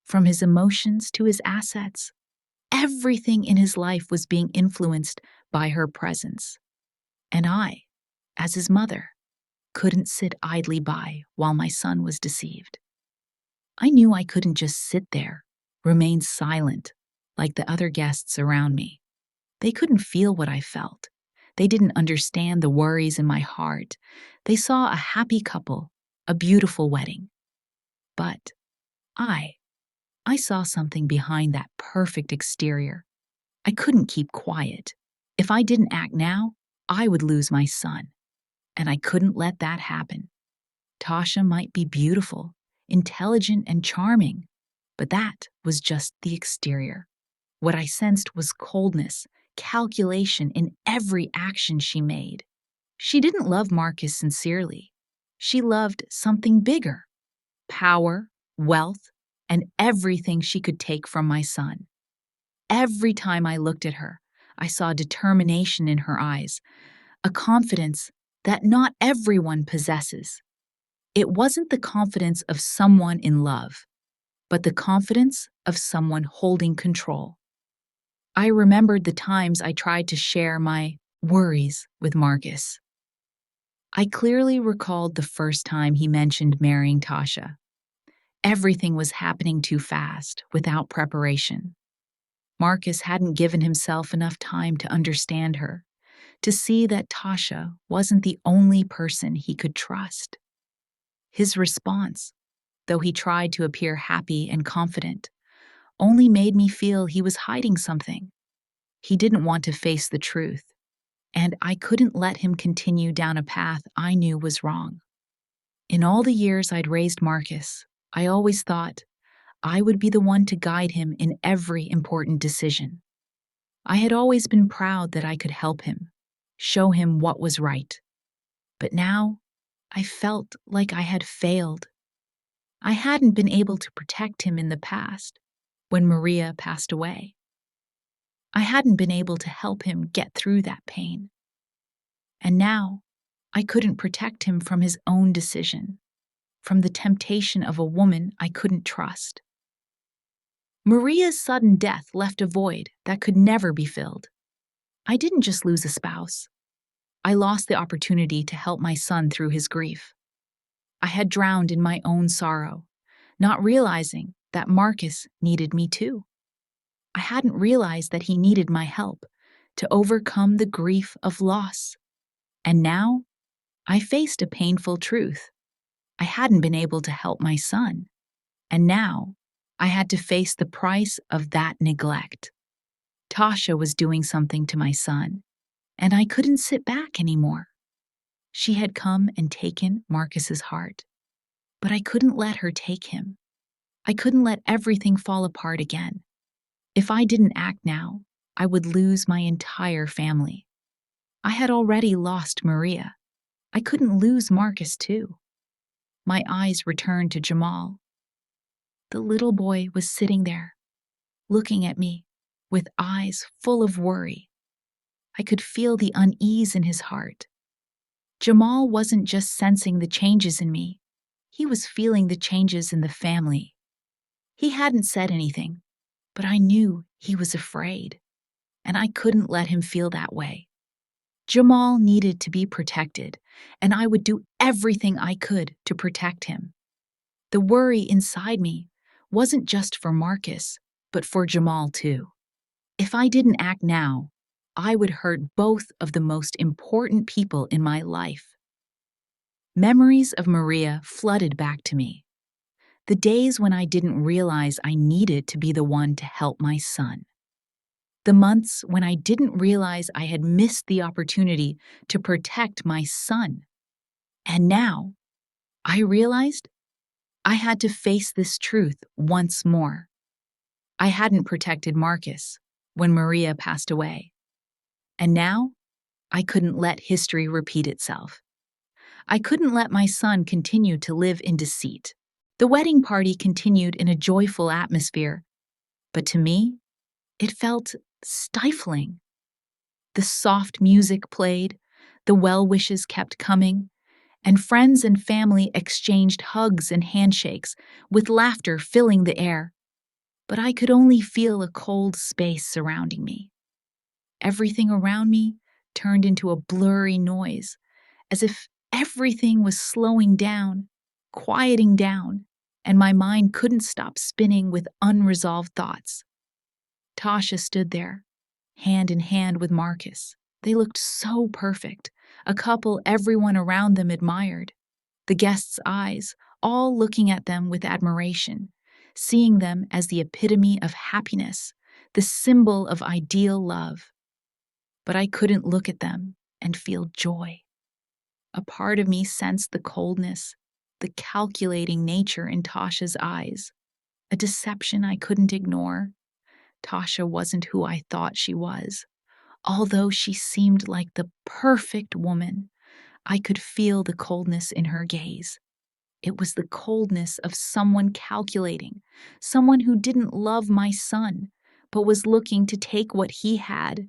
From his emotions to his assets, everything in his life was being influenced by her presence. And I, as his mother, couldn't sit idly by while my son was deceived. I knew I couldn't just sit there, remain silent, like the other guests around me. They couldn't feel what I felt. They didn't understand the worries in my heart. They saw a happy couple, a beautiful wedding. But I saw something behind that perfect exterior. I couldn't keep quiet. If I didn't act now, I would lose my son. And I couldn't let that happen. Tasha might be beautiful, intelligent, and charming, but that was just the exterior. What I sensed was coldness, calculation in every action she made. She didn't love Marcus sincerely. She loved something bigger: power, wealth, and everything she could take from my son. Every time I looked at her, I saw determination in her eyes, a confidence that not everyone possesses. It wasn't the confidence of someone in love, but the confidence of someone holding control. I remembered the times I tried to share my worries with Marcus. I clearly recalled the first time he mentioned marrying Tasha. Everything was happening too fast, without preparation. Marcus hadn't given himself enough time to understand her, to see that Tasha wasn't the only person he could trust. His response, though he tried to appear happy and confident, only made me feel he was hiding something. He didn't want to face the truth, and I couldn't let him continue down a path I knew was wrong. In all the years I'd raised Marcus, I always thought I would be the one to guide him in every important decision. I had always been proud that I could help him, show him what was right. But now, I felt like I had failed. I hadn't been able to protect him in the past, when Maria passed away. I hadn't been able to help him get through that pain. And now, I couldn't protect him from his own decision, from the temptation of a woman I couldn't trust. Maria's sudden death left a void that could never be filled. I didn't just lose a spouse. I lost the opportunity to help my son through his grief. I had drowned in my own sorrow, not realizing that Marcus needed me too. I hadn't realized that he needed my help to overcome the grief of loss. And now I faced a painful truth. I hadn't been able to help my son. And now I had to face the price of that neglect. Tasha was doing something to my son, and I couldn't sit back anymore. She had come and taken Marcus's heart, but I couldn't let her take him. I couldn't let everything fall apart again. If I didn't act now, I would lose my entire family. I had already lost Maria. I couldn't lose Marcus too. My eyes returned to Jamal. The little boy was sitting there, looking at me with eyes full of worry. I could feel the unease in his heart. Jamal wasn't just sensing the changes in me, he was feeling the changes in the family. He hadn't said anything, but I knew he was afraid, and I couldn't let him feel that way. Jamal needed to be protected, and I would do everything I could to protect him. The worry inside me wasn't just for Marcus, but for Jamal too. If I didn't act now, I would hurt both of the most important people in my life. Memories of Maria flooded back to me. The days when I didn't realize I needed to be the one to help my son. The months when I didn't realize I had missed the opportunity to protect my son. And now, I realized I had to face this truth once more. I hadn't protected Marcus when Maria passed away. And now, I couldn't let history repeat itself. I couldn't let my son continue to live in deceit. The wedding party continued in a joyful atmosphere, but to me, it felt stifling. The soft music played, the well wishes kept coming, and friends and family exchanged hugs and handshakes, with laughter filling the air. But I could only feel a cold space surrounding me. Everything around me turned into a blurry noise, as if everything was slowing down, quieting down, and my mind couldn't stop spinning with unresolved thoughts. Tasha stood there, hand in hand with Marcus. They looked so perfect, a couple everyone around them admired. The guests' eyes, all looking at them with admiration, seeing them as the epitome of happiness, the symbol of ideal love. But I couldn't look at them and feel joy. A part of me sensed the coldness, the calculating nature in Tasha's eyes, a deception I couldn't ignore. Tasha wasn't who I thought she was. Although she seemed like the perfect woman, I could feel the coldness in her gaze. It was the coldness of someone calculating, someone who didn't love my son, but was looking to take what he had.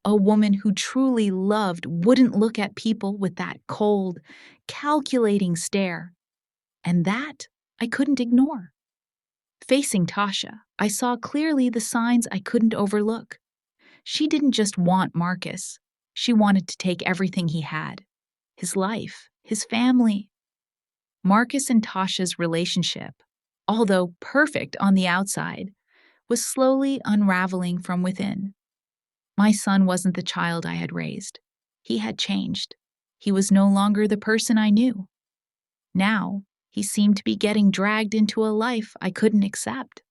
A woman who truly loved wouldn't look at people with that cold, calculating stare. And that I couldn't ignore. Facing Tasha, I saw clearly the signs I couldn't overlook. She didn't just want Marcus. She wanted to take everything he had. His life, his family. Marcus and Tasha's relationship, although perfect on the outside, was slowly unraveling from within. My son wasn't the child I had raised. He had changed. He was no longer the person I knew. Now, he seemed to be getting dragged into a life I couldn't accept.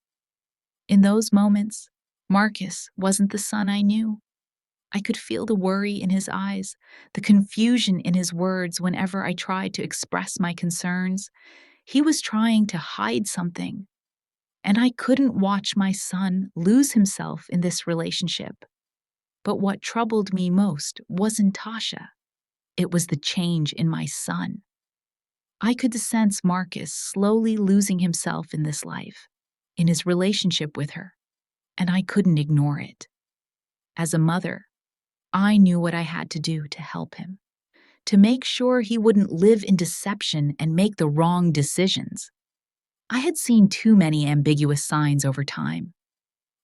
In those moments, Marcus wasn't the son I knew. I could feel the worry in his eyes, the confusion in his words whenever I tried to express my concerns. He was trying to hide something, and I couldn't watch my son lose himself in this relationship. But what troubled me most wasn't Tasha. It was the change in my son. I could sense Marcus slowly losing himself in this life, in his relationship with her, and I couldn't ignore it. As a mother, I knew what I had to do to help him, to make sure he wouldn't live in deception and make the wrong decisions. I had seen too many ambiguous signs over time.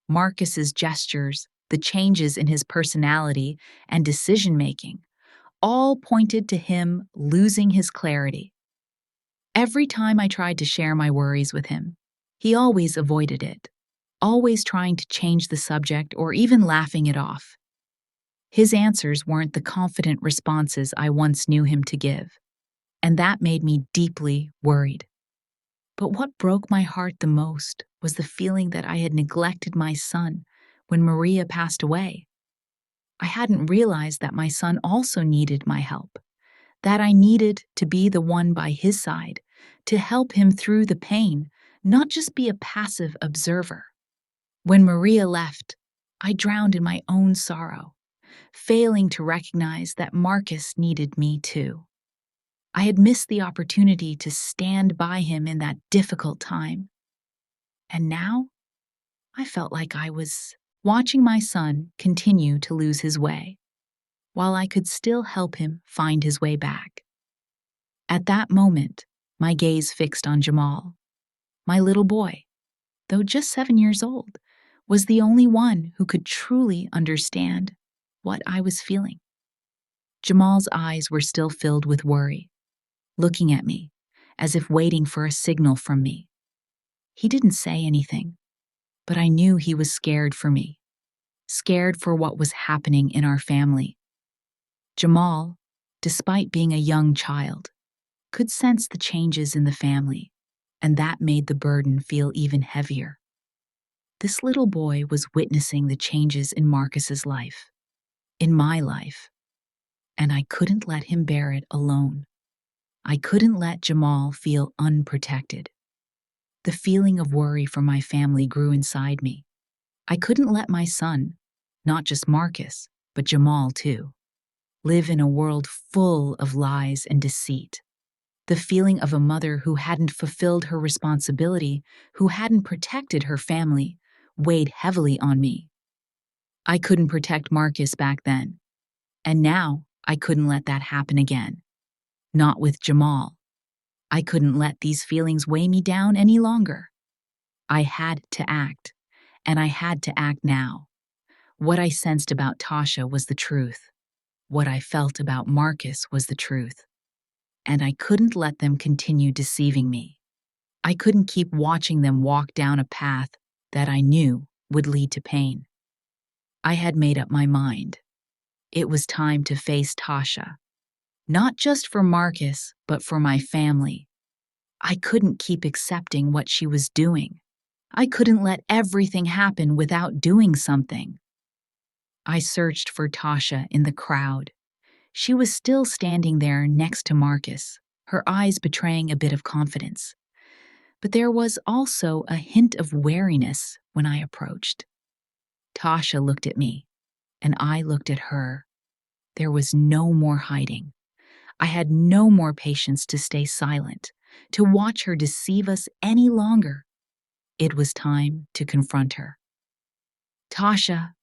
Marcus's gestures, the changes in his personality and decision-making, all pointed to him losing his clarity. Every time I tried to share my worries with him, he always avoided it, always trying to change the subject or even laughing it off. His answers weren't the confident responses I once knew him to give, and that made me deeply worried. But what broke my heart the most was the feeling that I had neglected my son when Maria passed away. I hadn't realized that my son also needed my help, that I needed to be the one by his side to help him through the pain, not just be a passive observer. When Maria left, I drowned in my own sorrow, failing to recognize that Marcus needed me too. I had missed the opportunity to stand by him in that difficult time. And now, I felt like I was watching my son continue to lose his way, while I could still help him find his way back. At that moment, my gaze fixed on Jamal. My little boy, though just 7 years old, was the only one who could truly understand what I was feeling. Jamal's eyes were still filled with worry, looking at me, as if waiting for a signal from me. He didn't say anything, but I knew he was scared for me, scared for what was happening in our family. Jamal, despite being a young child, could sense the changes in the family, and that made the burden feel even heavier. This little boy was witnessing the changes in Marcus's life, in my life, and I couldn't let him bear it alone. I couldn't let Jamal feel unprotected. The feeling of worry for my family grew inside me. I couldn't let my son, not just Marcus, but Jamal too, live in a world full of lies and deceit. The feeling of a mother who hadn't fulfilled her responsibility, who hadn't protected her family, weighed heavily on me. I couldn't protect Marcus back then, and now I couldn't let that happen again. Not with Jamal. I couldn't let these feelings weigh me down any longer. I had to act, and I had to act now. What I sensed about Tasha was the truth. What I felt about Marcus was the truth. And I couldn't let them continue deceiving me. I couldn't keep watching them walk down a path that I knew would lead to pain. I had made up my mind. It was time to face Tasha. Not just for Marcus, but for my family. I couldn't keep accepting what she was doing. I couldn't let everything happen without doing something. I searched for Tasha in the crowd. She was still standing there next to Marcus, her eyes betraying a bit of confidence. But there was also a hint of wariness when I approached. Tasha looked at me, and I looked at her. There was no more hiding. I had no more patience to stay silent, to watch her deceive us any longer. It was time to confront her. "Tasha,"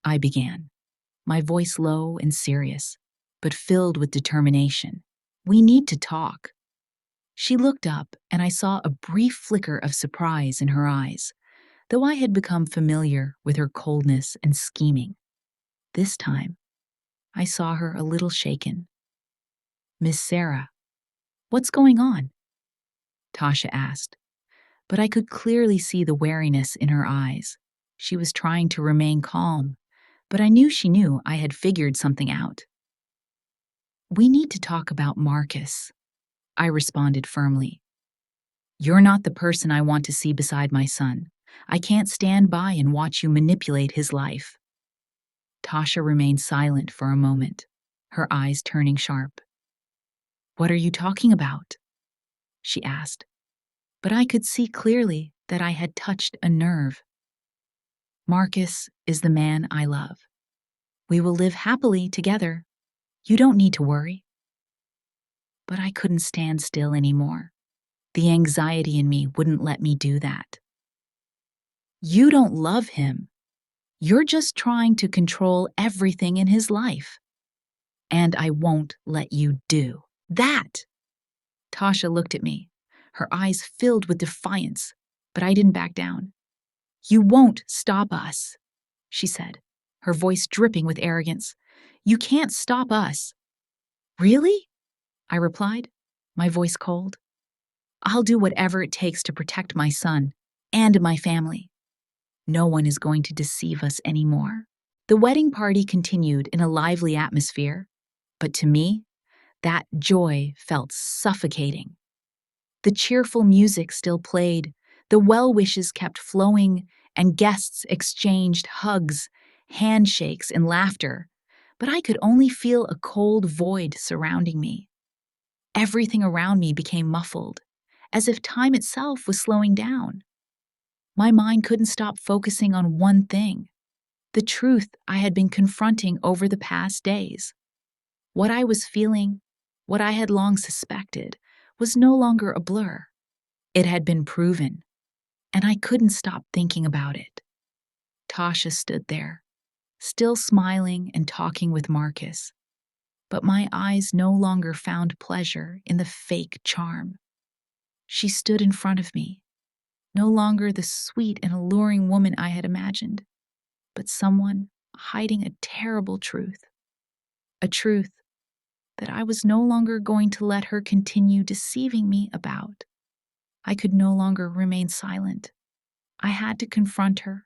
I began, my voice low and serious, but filled with determination. "We need to talk." She looked up, and I saw a brief flicker of surprise in her eyes, though I had become familiar with her coldness and scheming. This time, I saw her a little shaken. "Miss Sarah, what's going on?" Tasha asked, but I could clearly see the wariness in her eyes. She was trying to remain calm, but I knew she knew I had figured something out. "We need to talk about Marcus," I responded firmly. "You're not the person I want to see beside my son. I can't stand by and watch you manipulate his life." Tasha remained silent for a moment, her eyes turning sharp. "What are you talking about?" she asked, but I could see clearly that I had touched a nerve. "Marcus is the man I love. We will live happily together. You don't need to worry." But I couldn't stand still anymore. The anxiety in me wouldn't let me do that. "You don't love him. You're just trying to control everything in his life. And I won't let you do that." Tasha looked at me, her eyes filled with defiance, but I didn't back down. "You won't stop us," she said, her voice dripping with arrogance. "You can't stop us." "Really?" I replied, my voice cold. I'll do whatever it takes to protect my son and my family. No one is going to deceive us anymore." The wedding party continued in a lively atmosphere, but to me, that joy felt suffocating. The cheerful music still played, the well wishes kept flowing, and guests exchanged hugs, handshakes, and laughter, but I could only feel a cold void surrounding me. Everything around me became muffled, as if time itself was slowing down. My mind couldn't stop focusing on one thing: the truth I had been confronting over the past days. What I was feeling, what I had long suspected, was no longer a blur. It had been proven, and I couldn't stop thinking about it. Tasha stood there, still smiling and talking with Marcus, but my eyes no longer found pleasure in the fake charm. She stood in front of me, no longer the sweet and alluring woman I had imagined, but someone hiding a terrible truth. A truth that I was no longer going to let her continue deceiving me about. I could no longer remain silent. I had to confront her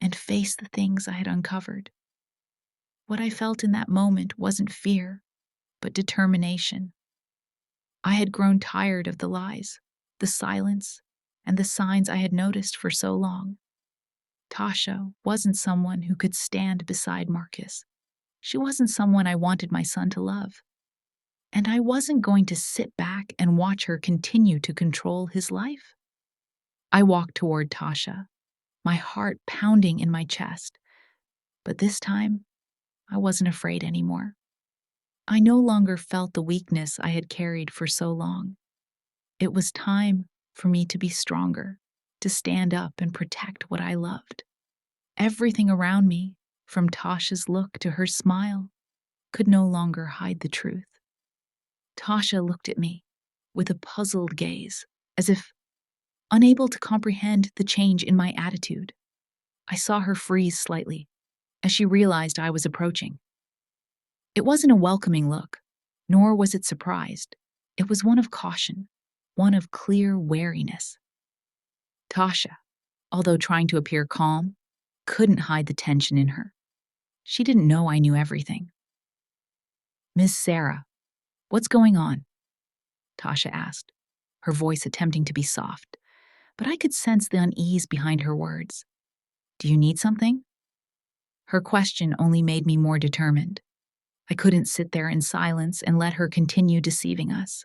and face the things I had uncovered. What I felt in that moment wasn't fear, but determination. I had grown tired of the lies, the silence, and the signs I had noticed for so long. Tasha wasn't someone who could stand beside Marcus. She wasn't someone I wanted my son to love. And I wasn't going to sit back and watch her continue to control his life. I walked toward Tasha, my heart pounding in my chest. But this time, I wasn't afraid anymore. I no longer felt the weakness I had carried for so long. It was time for me to be stronger, to stand up and protect what I loved. Everything around me, from Tasha's look to her smile, could no longer hide the truth. Tasha looked at me with a puzzled gaze, as if unable to comprehend the change in my attitude. I saw her freeze slightly as she realized I was approaching. It wasn't a welcoming look, nor was it surprised. It was one of caution, one of clear wariness. Tasha, although trying to appear calm, couldn't hide the tension in her. She didn't know I knew everything. "Miss Sarah, what's going on?" Tasha asked, her voice attempting to be soft, but I could sense the unease behind her words. "Do you need something?" Her question only made me more determined. I couldn't sit there in silence and let her continue deceiving us.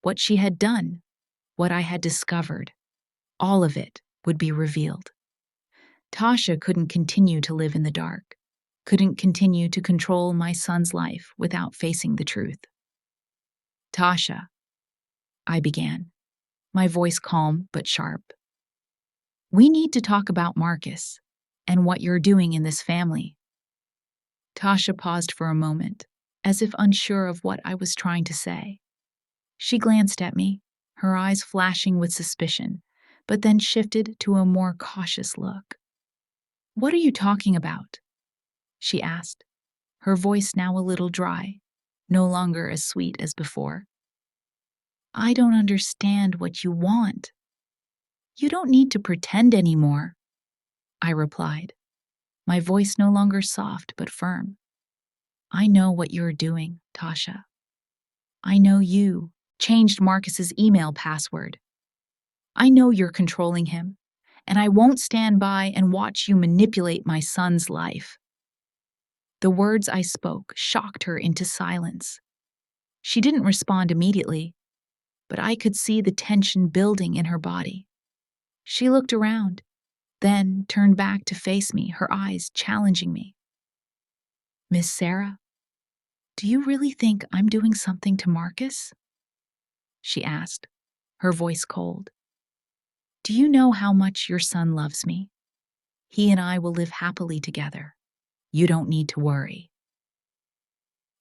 What she had done, what I had discovered, all of it would be revealed. Tasha couldn't continue to live in the dark, couldn't continue to control my son's life without facing the truth. "Tasha," I began, my voice calm but sharp. "We need to talk about Marcus and what you're doing in this family." Tasha paused for a moment, as if unsure of what I was trying to say. She glanced at me, her eyes flashing with suspicion, but then shifted to a more cautious look. "What are you talking about?" she asked, her voice now a little dry, no longer as sweet as before. "I don't understand what you want." "You don't need to pretend anymore," I replied, my voice no longer soft but firm. "I know what you're doing, Tasha. I know you changed Marcus's email password. I know you're controlling him, and I won't stand by and watch you manipulate my son's life." The words I spoke shocked her into silence. She didn't respond immediately, but I could see the tension building in her body. She looked around, then turned back to face me, her eyes challenging me. "Miss Sarah, do you really think I'm doing something to Marcus?" she asked, her voice cold. "Do you know how much your son loves me? He and I will live happily together. You don't need to worry."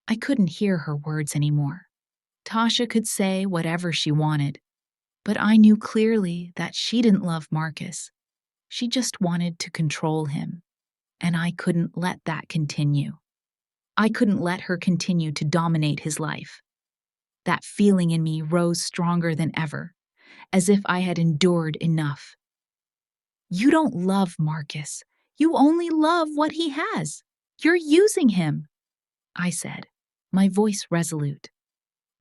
I couldn't hear her words anymore. Tasha could say whatever she wanted, but I knew clearly that she didn't love Marcus. She just wanted to control him, and I couldn't let that continue. I couldn't let her continue to dominate his life. That feeling in me rose stronger than ever, as if I had endured enough. "You don't love Marcus. You only love what he has. You're using him," I said, my voice resolute.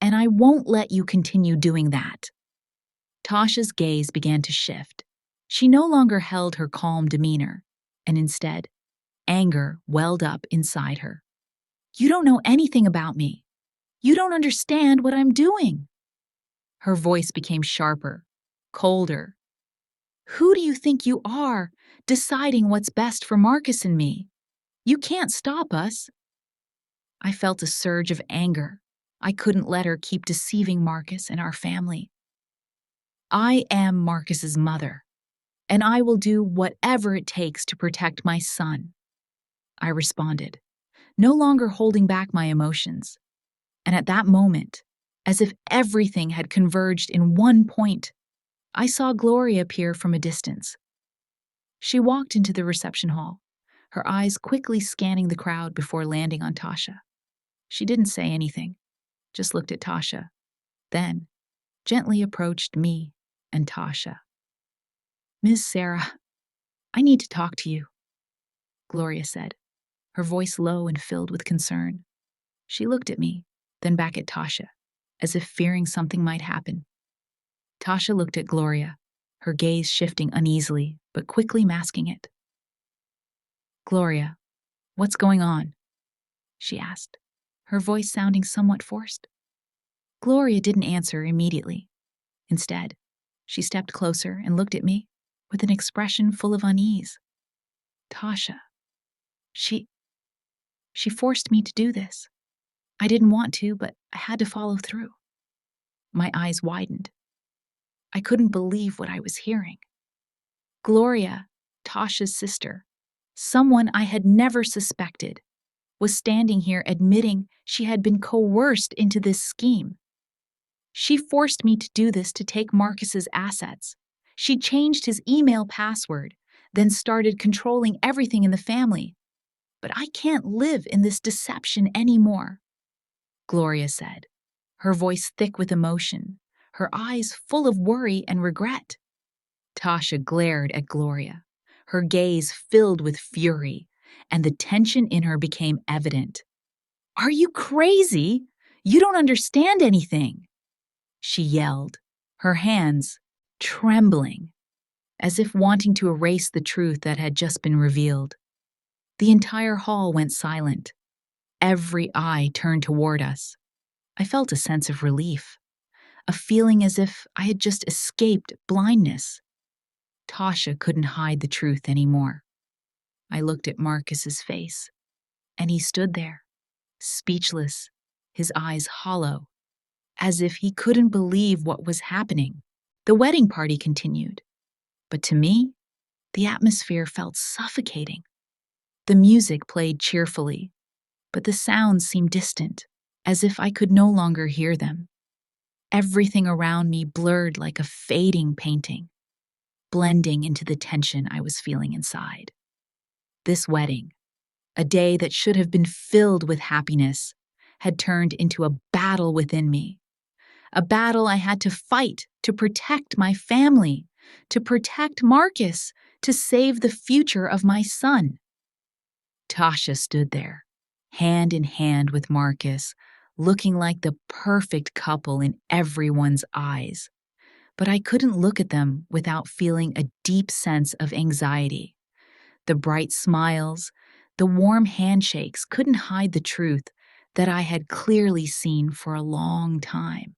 "And I won't let you continue doing that." Tasha's gaze began to shift. She no longer held her calm demeanor, and instead, anger welled up inside her. "You don't know anything about me. You don't understand what I'm doing." Her voice became sharper, colder. "Who do you think you are, deciding what's best for Marcus and me? You can't stop us." I felt a surge of anger. I couldn't let her keep deceiving Marcus and our family. "I am Marcus's mother, and I will do whatever it takes to protect my son," I responded, no longer holding back my emotions. And at that moment, as if everything had converged in one point, I saw Gloria appear from a distance. She walked into the reception hall, her eyes quickly scanning the crowd before landing on Tasha. She didn't say anything, just looked at Tasha, then gently approached me and Tasha. "Miss Sarah, I need to talk to you," Gloria said, her voice low and filled with concern. She looked at me, then back at Tasha, as if fearing something might happen. Tasha looked at Gloria, her gaze shifting uneasily, but quickly masking it. "Gloria, what's going on?" she asked, her voice sounding somewhat forced. Gloria didn't answer immediately. Instead, she stepped closer and looked at me with an expression full of unease. "Tasha, she forced me to do this. I didn't want to, but I had to follow through." My eyes widened. I couldn't believe what I was hearing. Gloria, Tasha's sister, someone I had never suspected, was standing here admitting she had been coerced into this scheme. She forced me to do this to take Marcus's assets. She changed his email password, then started controlling everything in the family. "But I can't live in this deception anymore," Gloria said, her voice thick with emotion, her eyes full of worry and regret. Tasha glared at Gloria, her gaze filled with fury, and the tension in her became evident. "Are you crazy? You don't understand anything," she yelled, her hands trembling, as if wanting to erase the truth that had just been revealed. The entire hall went silent. Every eye turned toward us. I felt a sense of relief, a feeling as if I had just escaped blindness. Tasha couldn't hide the truth anymore. I looked at Marcus's face, and he stood there, speechless, his eyes hollow, as if he couldn't believe what was happening. The wedding party continued, but to me, the atmosphere felt suffocating. The music played cheerfully, but the sounds seemed distant, as if I could no longer hear them. Everything around me blurred like a fading painting, blending into the tension I was feeling inside. This wedding, a day that should have been filled with happiness, had turned into a battle within me. A battle I had to fight to protect my family, to protect Marcus, to save the future of my son. Tasha stood there, hand in hand with Marcus, looking like the perfect couple in everyone's eyes. But I couldn't look at them without feeling a deep sense of anxiety. The bright smiles, the warm handshakes couldn't hide the truth that I had clearly seen for a long time.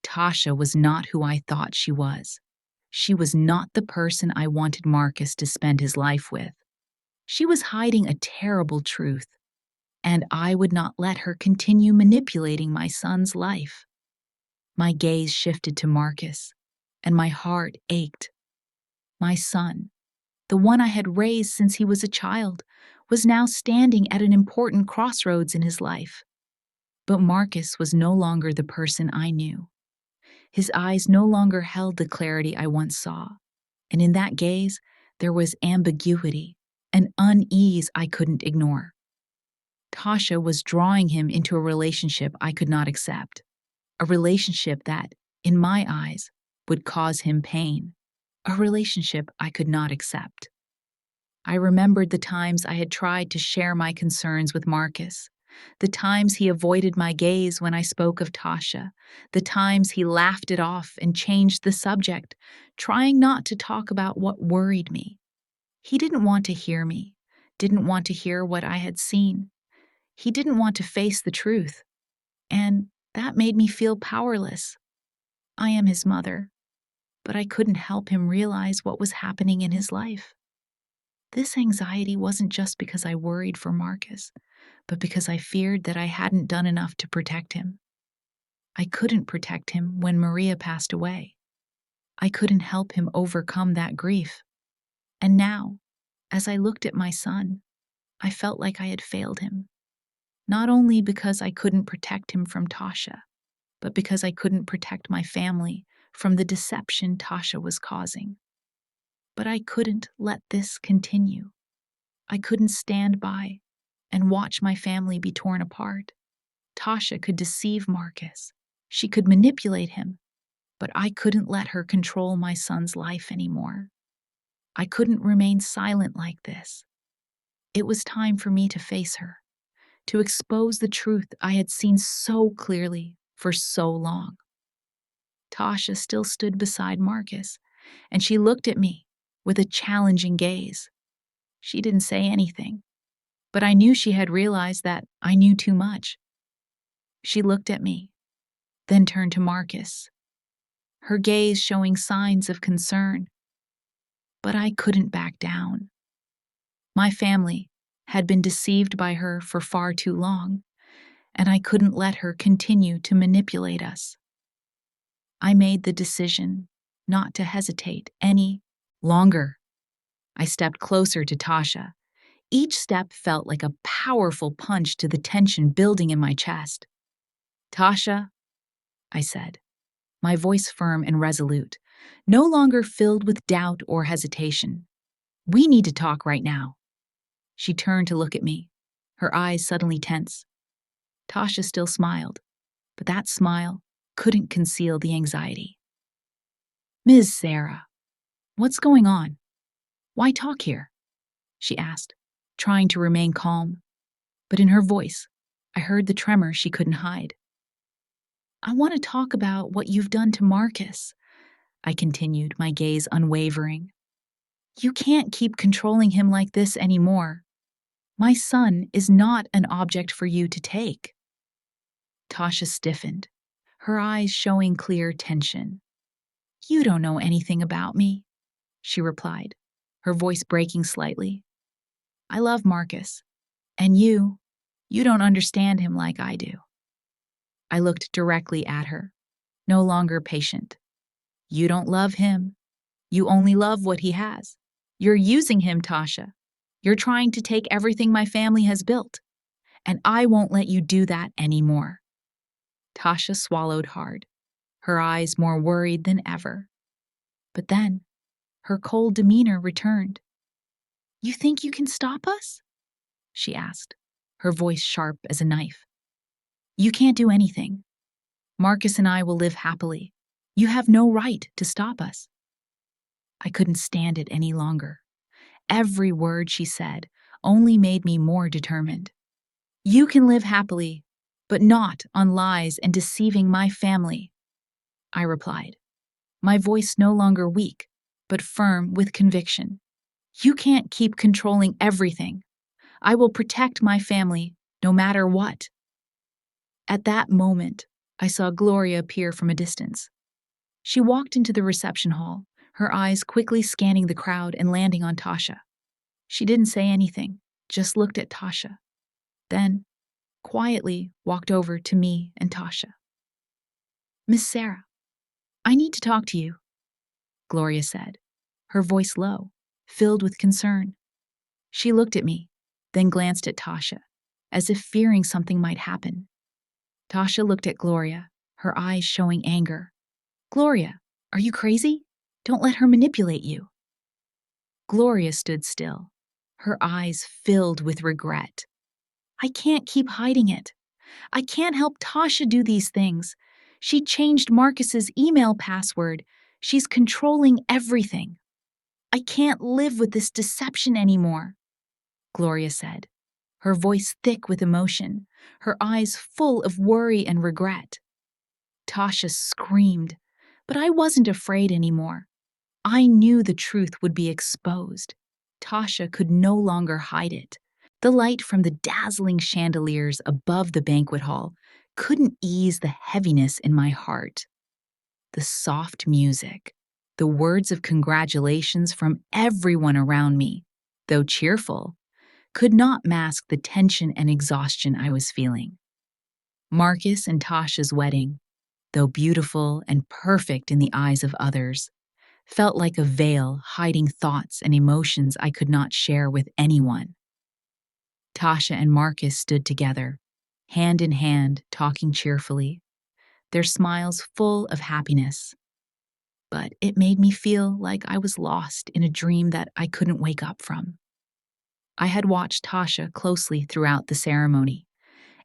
Tasha was not who I thought she was. She was not the person I wanted Marcus to spend his life with. She was hiding a terrible truth, and I would not let her continue manipulating my son's life. My gaze shifted to Marcus, and my heart ached. My son, the one I had raised since he was a child, was now standing at an important crossroads in his life. But Marcus was no longer the person I knew. His eyes no longer held the clarity I once saw, and in that gaze there was ambiguity, an unease I couldn't ignore. Tasha was drawing him into a relationship I could not accept, a relationship that, in my eyes, would cause him pain, a relationship I could not accept. I remembered the times I had tried to share my concerns with Marcus, the times he avoided my gaze when I spoke of Tasha, the times he laughed it off and changed the subject, trying not to talk about what worried me. He didn't want to hear me, didn't want to hear what I had seen. He didn't want to face the truth, and that made me feel powerless. I am his mother, but I couldn't help him realize what was happening in his life. This anxiety wasn't just because I worried for Marcus, but because I feared that I hadn't done enough to protect him. I couldn't protect him when Maria passed away. I couldn't help him overcome that grief. And now, as I looked at my son, I felt like I had failed him. Not only because I couldn't protect him from Tasha, but because I couldn't protect my family from the deception Tasha was causing. But I couldn't let this continue. I couldn't stand by and watch my family be torn apart. Tasha could deceive Marcus. She could manipulate him, but I couldn't let her control my son's life anymore. I couldn't remain silent like this. It was time for me to face her, to expose the truth I had seen so clearly for so long. Tasha still stood beside Marcus, and she looked at me with a challenging gaze. She didn't say anything, but I knew she had realized that I knew too much. She looked at me, then turned to Marcus, her gaze showing signs of concern. But I couldn't back down. My family had been deceived by her for far too long, and I couldn't let her continue to manipulate us. I made the decision not to hesitate any longer. I stepped closer to Tasha. Each step felt like a powerful punch to the tension building in my chest. "Tasha," I said, my voice firm and resolute, no longer filled with doubt or hesitation. "We need to talk right now." She turned to look at me, her eyes suddenly tense. Tasha still smiled, but that smile couldn't conceal the anxiety. "Ms. Sarah, what's going on? Why talk here?" she asked, trying to remain calm. But in her voice, I heard the tremor she couldn't hide. "I want to talk about what you've done to Marcus," I continued, my gaze unwavering. "You can't keep controlling him like this anymore. My son is not an object for you to take." Tasha stiffened, her eyes showing clear tension. "You don't know anything about me," she replied, her voice breaking slightly. "I love Marcus, and you don't understand him like I do." I looked directly at her, no longer patient. "You don't love him. You only love what he has. You're using him, Tasha. You're trying to take everything my family has built, and I won't let you do that anymore." Tasha swallowed hard, her eyes more worried than ever. But then, her cold demeanor returned. "You think you can stop us?" she asked, her voice sharp as a knife. "You can't do anything. Marcus and I will live happily. You have no right to stop us." I couldn't stand it any longer. Every word she said only made me more determined. "You can live happily, but not on lies and deceiving my family," I replied, my voice no longer weak, but firm with conviction. "You can't keep controlling everything. I will protect my family, no matter what." At that moment, I saw Gloria appear from a distance. She walked into the reception hall, her eyes quickly scanning the crowd and landing on Tasha. She didn't say anything, just looked at Tasha. Then, quietly walked over to me and Tasha. "Miss Sarah, I need to talk to you," Gloria said, her voice low, filled with concern. She looked at me, then glanced at Tasha, as if fearing something might happen. Tasha looked at Gloria, her eyes showing anger. "Gloria, are you crazy? Don't let her manipulate you." Gloria stood still, her eyes filled with regret. "I can't keep hiding it. I can't help Tasha do these things. She changed Marcus's email password. She's controlling everything. I can't live with this deception anymore, Gloria said, her voice thick with emotion, her eyes full of worry and regret. Tasha screamed, but I wasn't afraid anymore. I knew the truth would be exposed. Tasha could no longer hide it. The light from the dazzling chandeliers above the banquet hall couldn't ease the heaviness in my heart. The soft music, the words of congratulations from everyone around me, though cheerful, could not mask the tension and exhaustion I was feeling. Marcus and Tasha's wedding, though beautiful and perfect in the eyes of others, felt like a veil hiding thoughts and emotions I could not share with anyone. Tasha and Marcus stood together, hand in hand, talking cheerfully, their smiles full of happiness. But it made me feel like I was lost in a dream that I couldn't wake up from. I had watched Tasha closely throughout the ceremony,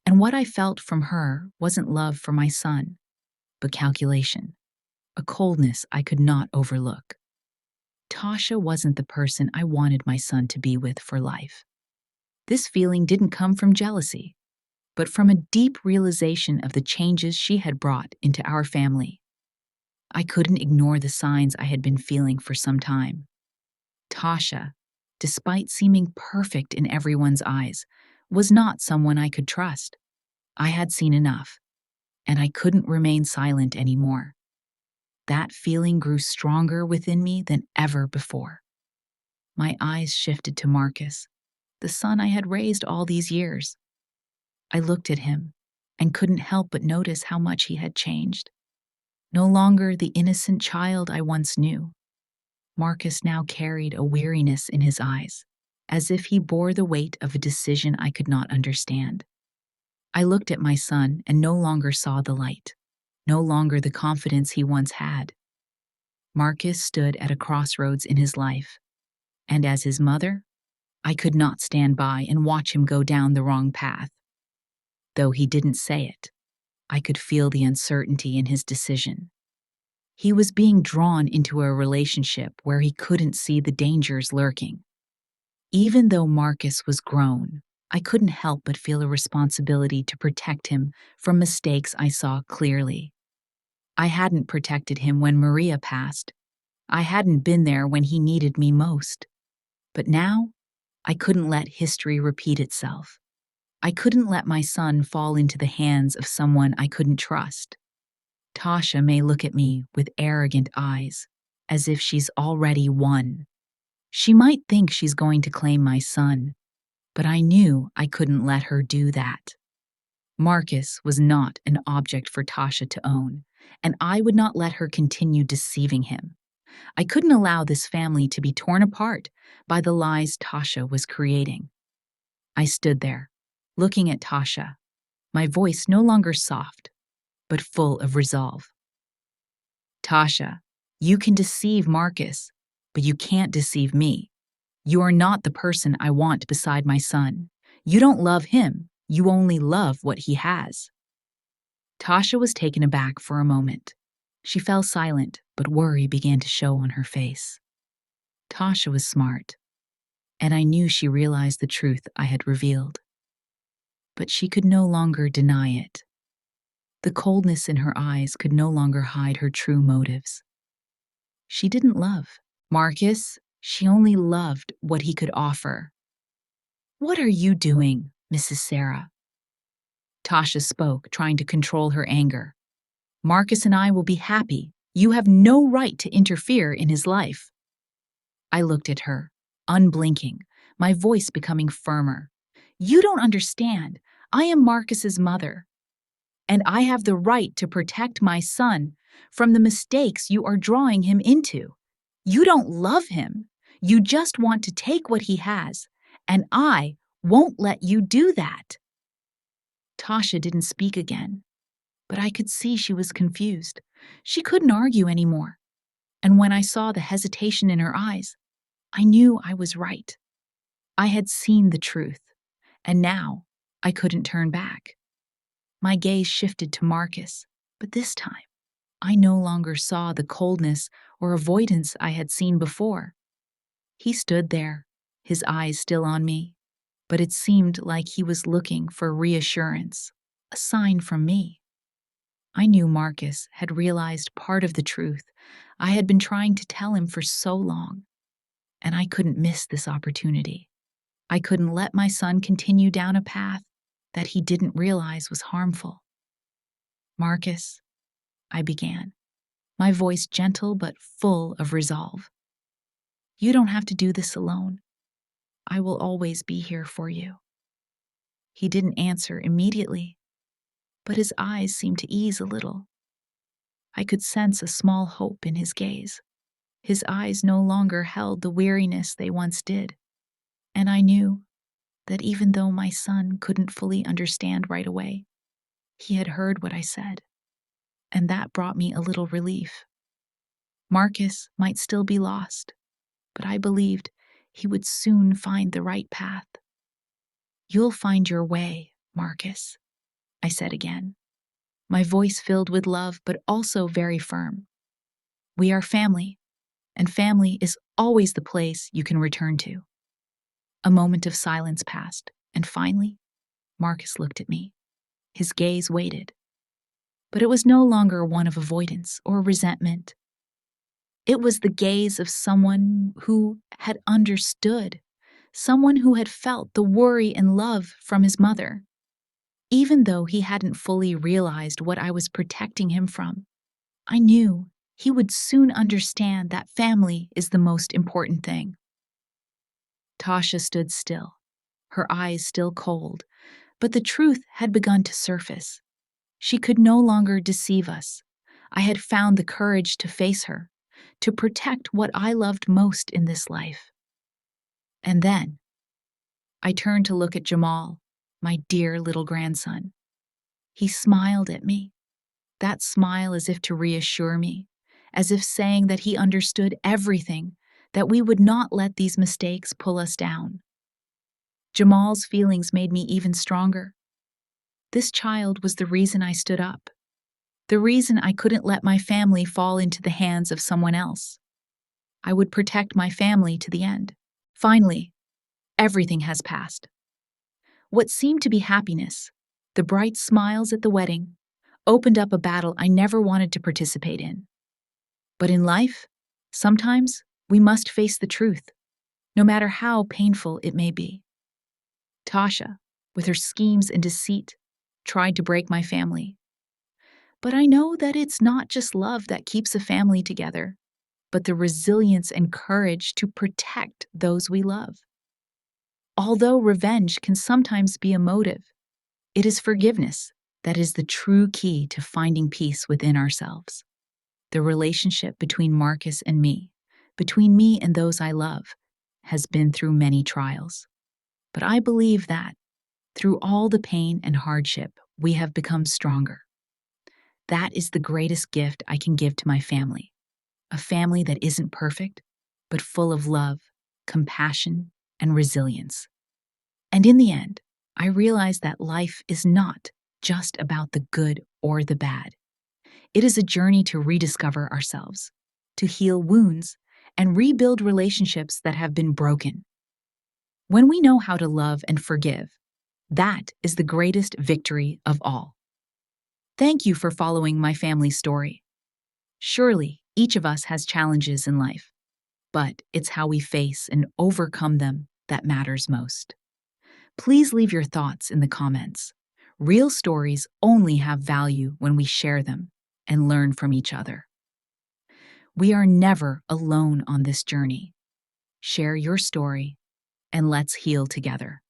and what I felt from her wasn't love for my son, but calculation, a coldness I could not overlook. Tasha wasn't the person I wanted my son to be with for life. This feeling didn't come from jealousy, but from a deep realization of the changes she had brought into our family. I couldn't ignore the signs I had been feeling for some time. Tasha, despite seeming perfect in everyone's eyes, was not someone I could trust. I had seen enough, and I couldn't remain silent anymore. That feeling grew stronger within me than ever before. My eyes shifted to Marcus, the son I had raised all these years. I looked at him and couldn't help but notice how much he had changed. No longer the innocent child I once knew. Marcus now carried a weariness in his eyes, as if he bore the weight of a decision I could not understand. I looked at my son and no longer saw the light, no longer the confidence he once had. Marcus stood at a crossroads in his life, and as his mother, I could not stand by and watch him go down the wrong path. Though he didn't say it, I could feel the uncertainty in his decision. He was being drawn into a relationship where he couldn't see the dangers lurking. Even though Marcus was grown, I couldn't help but feel a responsibility to protect him from mistakes I saw clearly. I hadn't protected him when Maria passed. I hadn't been there when he needed me most. But now, I couldn't let history repeat itself. I couldn't let my son fall into the hands of someone I couldn't trust. Tasha may look at me with arrogant eyes, as if she's already won. She might think she's going to claim my son, but I knew I couldn't let her do that. Marcus was not an object for Tasha to own, and I would not let her continue deceiving him. I couldn't allow this family to be torn apart by the lies Tasha was creating. I stood there, looking at Tasha, my voice no longer soft, but full of resolve. Tasha, you can deceive Marcus, but you can't deceive me. You are not the person I want beside my son. You don't love him, you only love what he has. Tasha was taken aback for a moment. She fell silent, but worry began to show on her face. Tasha was smart, and I knew she realized the truth I had revealed. But she could no longer deny it. The coldness in her eyes could no longer hide her true motives. She didn't love Marcus, she only loved what he could offer. "What are you doing, Mrs. Sarah?" Tasha spoke, trying to control her anger. "Marcus and I will be happy. You have no right to interfere in his life." I looked at her, unblinking, my voice becoming firmer. "You don't understand. I am Marcus's mother, and I have the right to protect my son from the mistakes you are drawing him into. You don't love him. You just want to take what he has, and I won't let you do that." Tasha didn't speak again, but I could see she was confused. She couldn't argue anymore. And when I saw the hesitation in her eyes, I knew I was right. I had seen the truth, and now I couldn't turn back. My gaze shifted to Marcus, but this time I no longer saw the coldness or avoidance I had seen before. He stood there, his eyes still on me, but it seemed like he was looking for reassurance, a sign from me. I knew Marcus had realized part of the truth I had been trying to tell him for so long, and I couldn't miss this opportunity. I couldn't let my son continue down a path that he didn't realize was harmful. Marcus, I began, my voice gentle but full of resolve. You don't have to do this alone. I will always be here for you. He didn't answer immediately, but his eyes seemed to ease a little. I could sense a small hope in his gaze. His eyes no longer held the weariness they once did, and I knew that even though my son couldn't fully understand right away, he had heard what I said, and that brought me a little relief. Marcus might still be lost, but I believed he would soon find the right path. You'll find your way, Marcus, I said again, my voice filled with love but also very firm. We are family, and family is always the place you can return to. A moment of silence passed, and finally, Marcus looked at me. His gaze waited, but it was no longer one of avoidance or resentment. It was the gaze of someone who had understood, someone who had felt the worry and love from his mother. Even though he hadn't fully realized what I was protecting him from, I knew he would soon understand that family is the most important thing. Tasha stood still, her eyes still cold, but the truth had begun to surface. She could no longer deceive us. I had found the courage to face her, to protect what I loved most in this life. And then, I turned to look at Jamal, my dear little grandson. He smiled at me, that smile as if to reassure me, as if saying that he understood everything, that we would not let these mistakes pull us down. Jamal's feelings made me even stronger. This child was the reason I stood up, the reason I couldn't let my family fall into the hands of someone else. I would protect my family to the end. Finally, everything has passed. What seemed to be happiness, the bright smiles at the wedding, opened up a battle I never wanted to participate in. But in life, sometimes we must face the truth, no matter how painful it may be. Tasha, with her schemes and deceit, tried to break my family. But I know that it's not just love that keeps a family together, but the resilience and courage to protect those we love. Although revenge can sometimes be a motive, it is forgiveness that is the true key to finding peace within ourselves. The relationship between Marcus and me, between me and those I love, has been through many trials. But I believe that, through all the pain and hardship, we have become stronger. That is the greatest gift I can give to my family. A family that isn't perfect, but full of love, compassion, and resilience. And in the end, I realized that life is not just about the good or the bad. It is a journey to rediscover ourselves, to heal wounds, and rebuild relationships that have been broken. When we know how to love and forgive, that is the greatest victory of all. Thank you for following my family's story. Surely, each of us has challenges in life, but it's how we face and overcome them that matters most. Please leave your thoughts in the comments. Real stories only have value when we share them and learn from each other. We are never alone on this journey. Share your story, and let's heal together.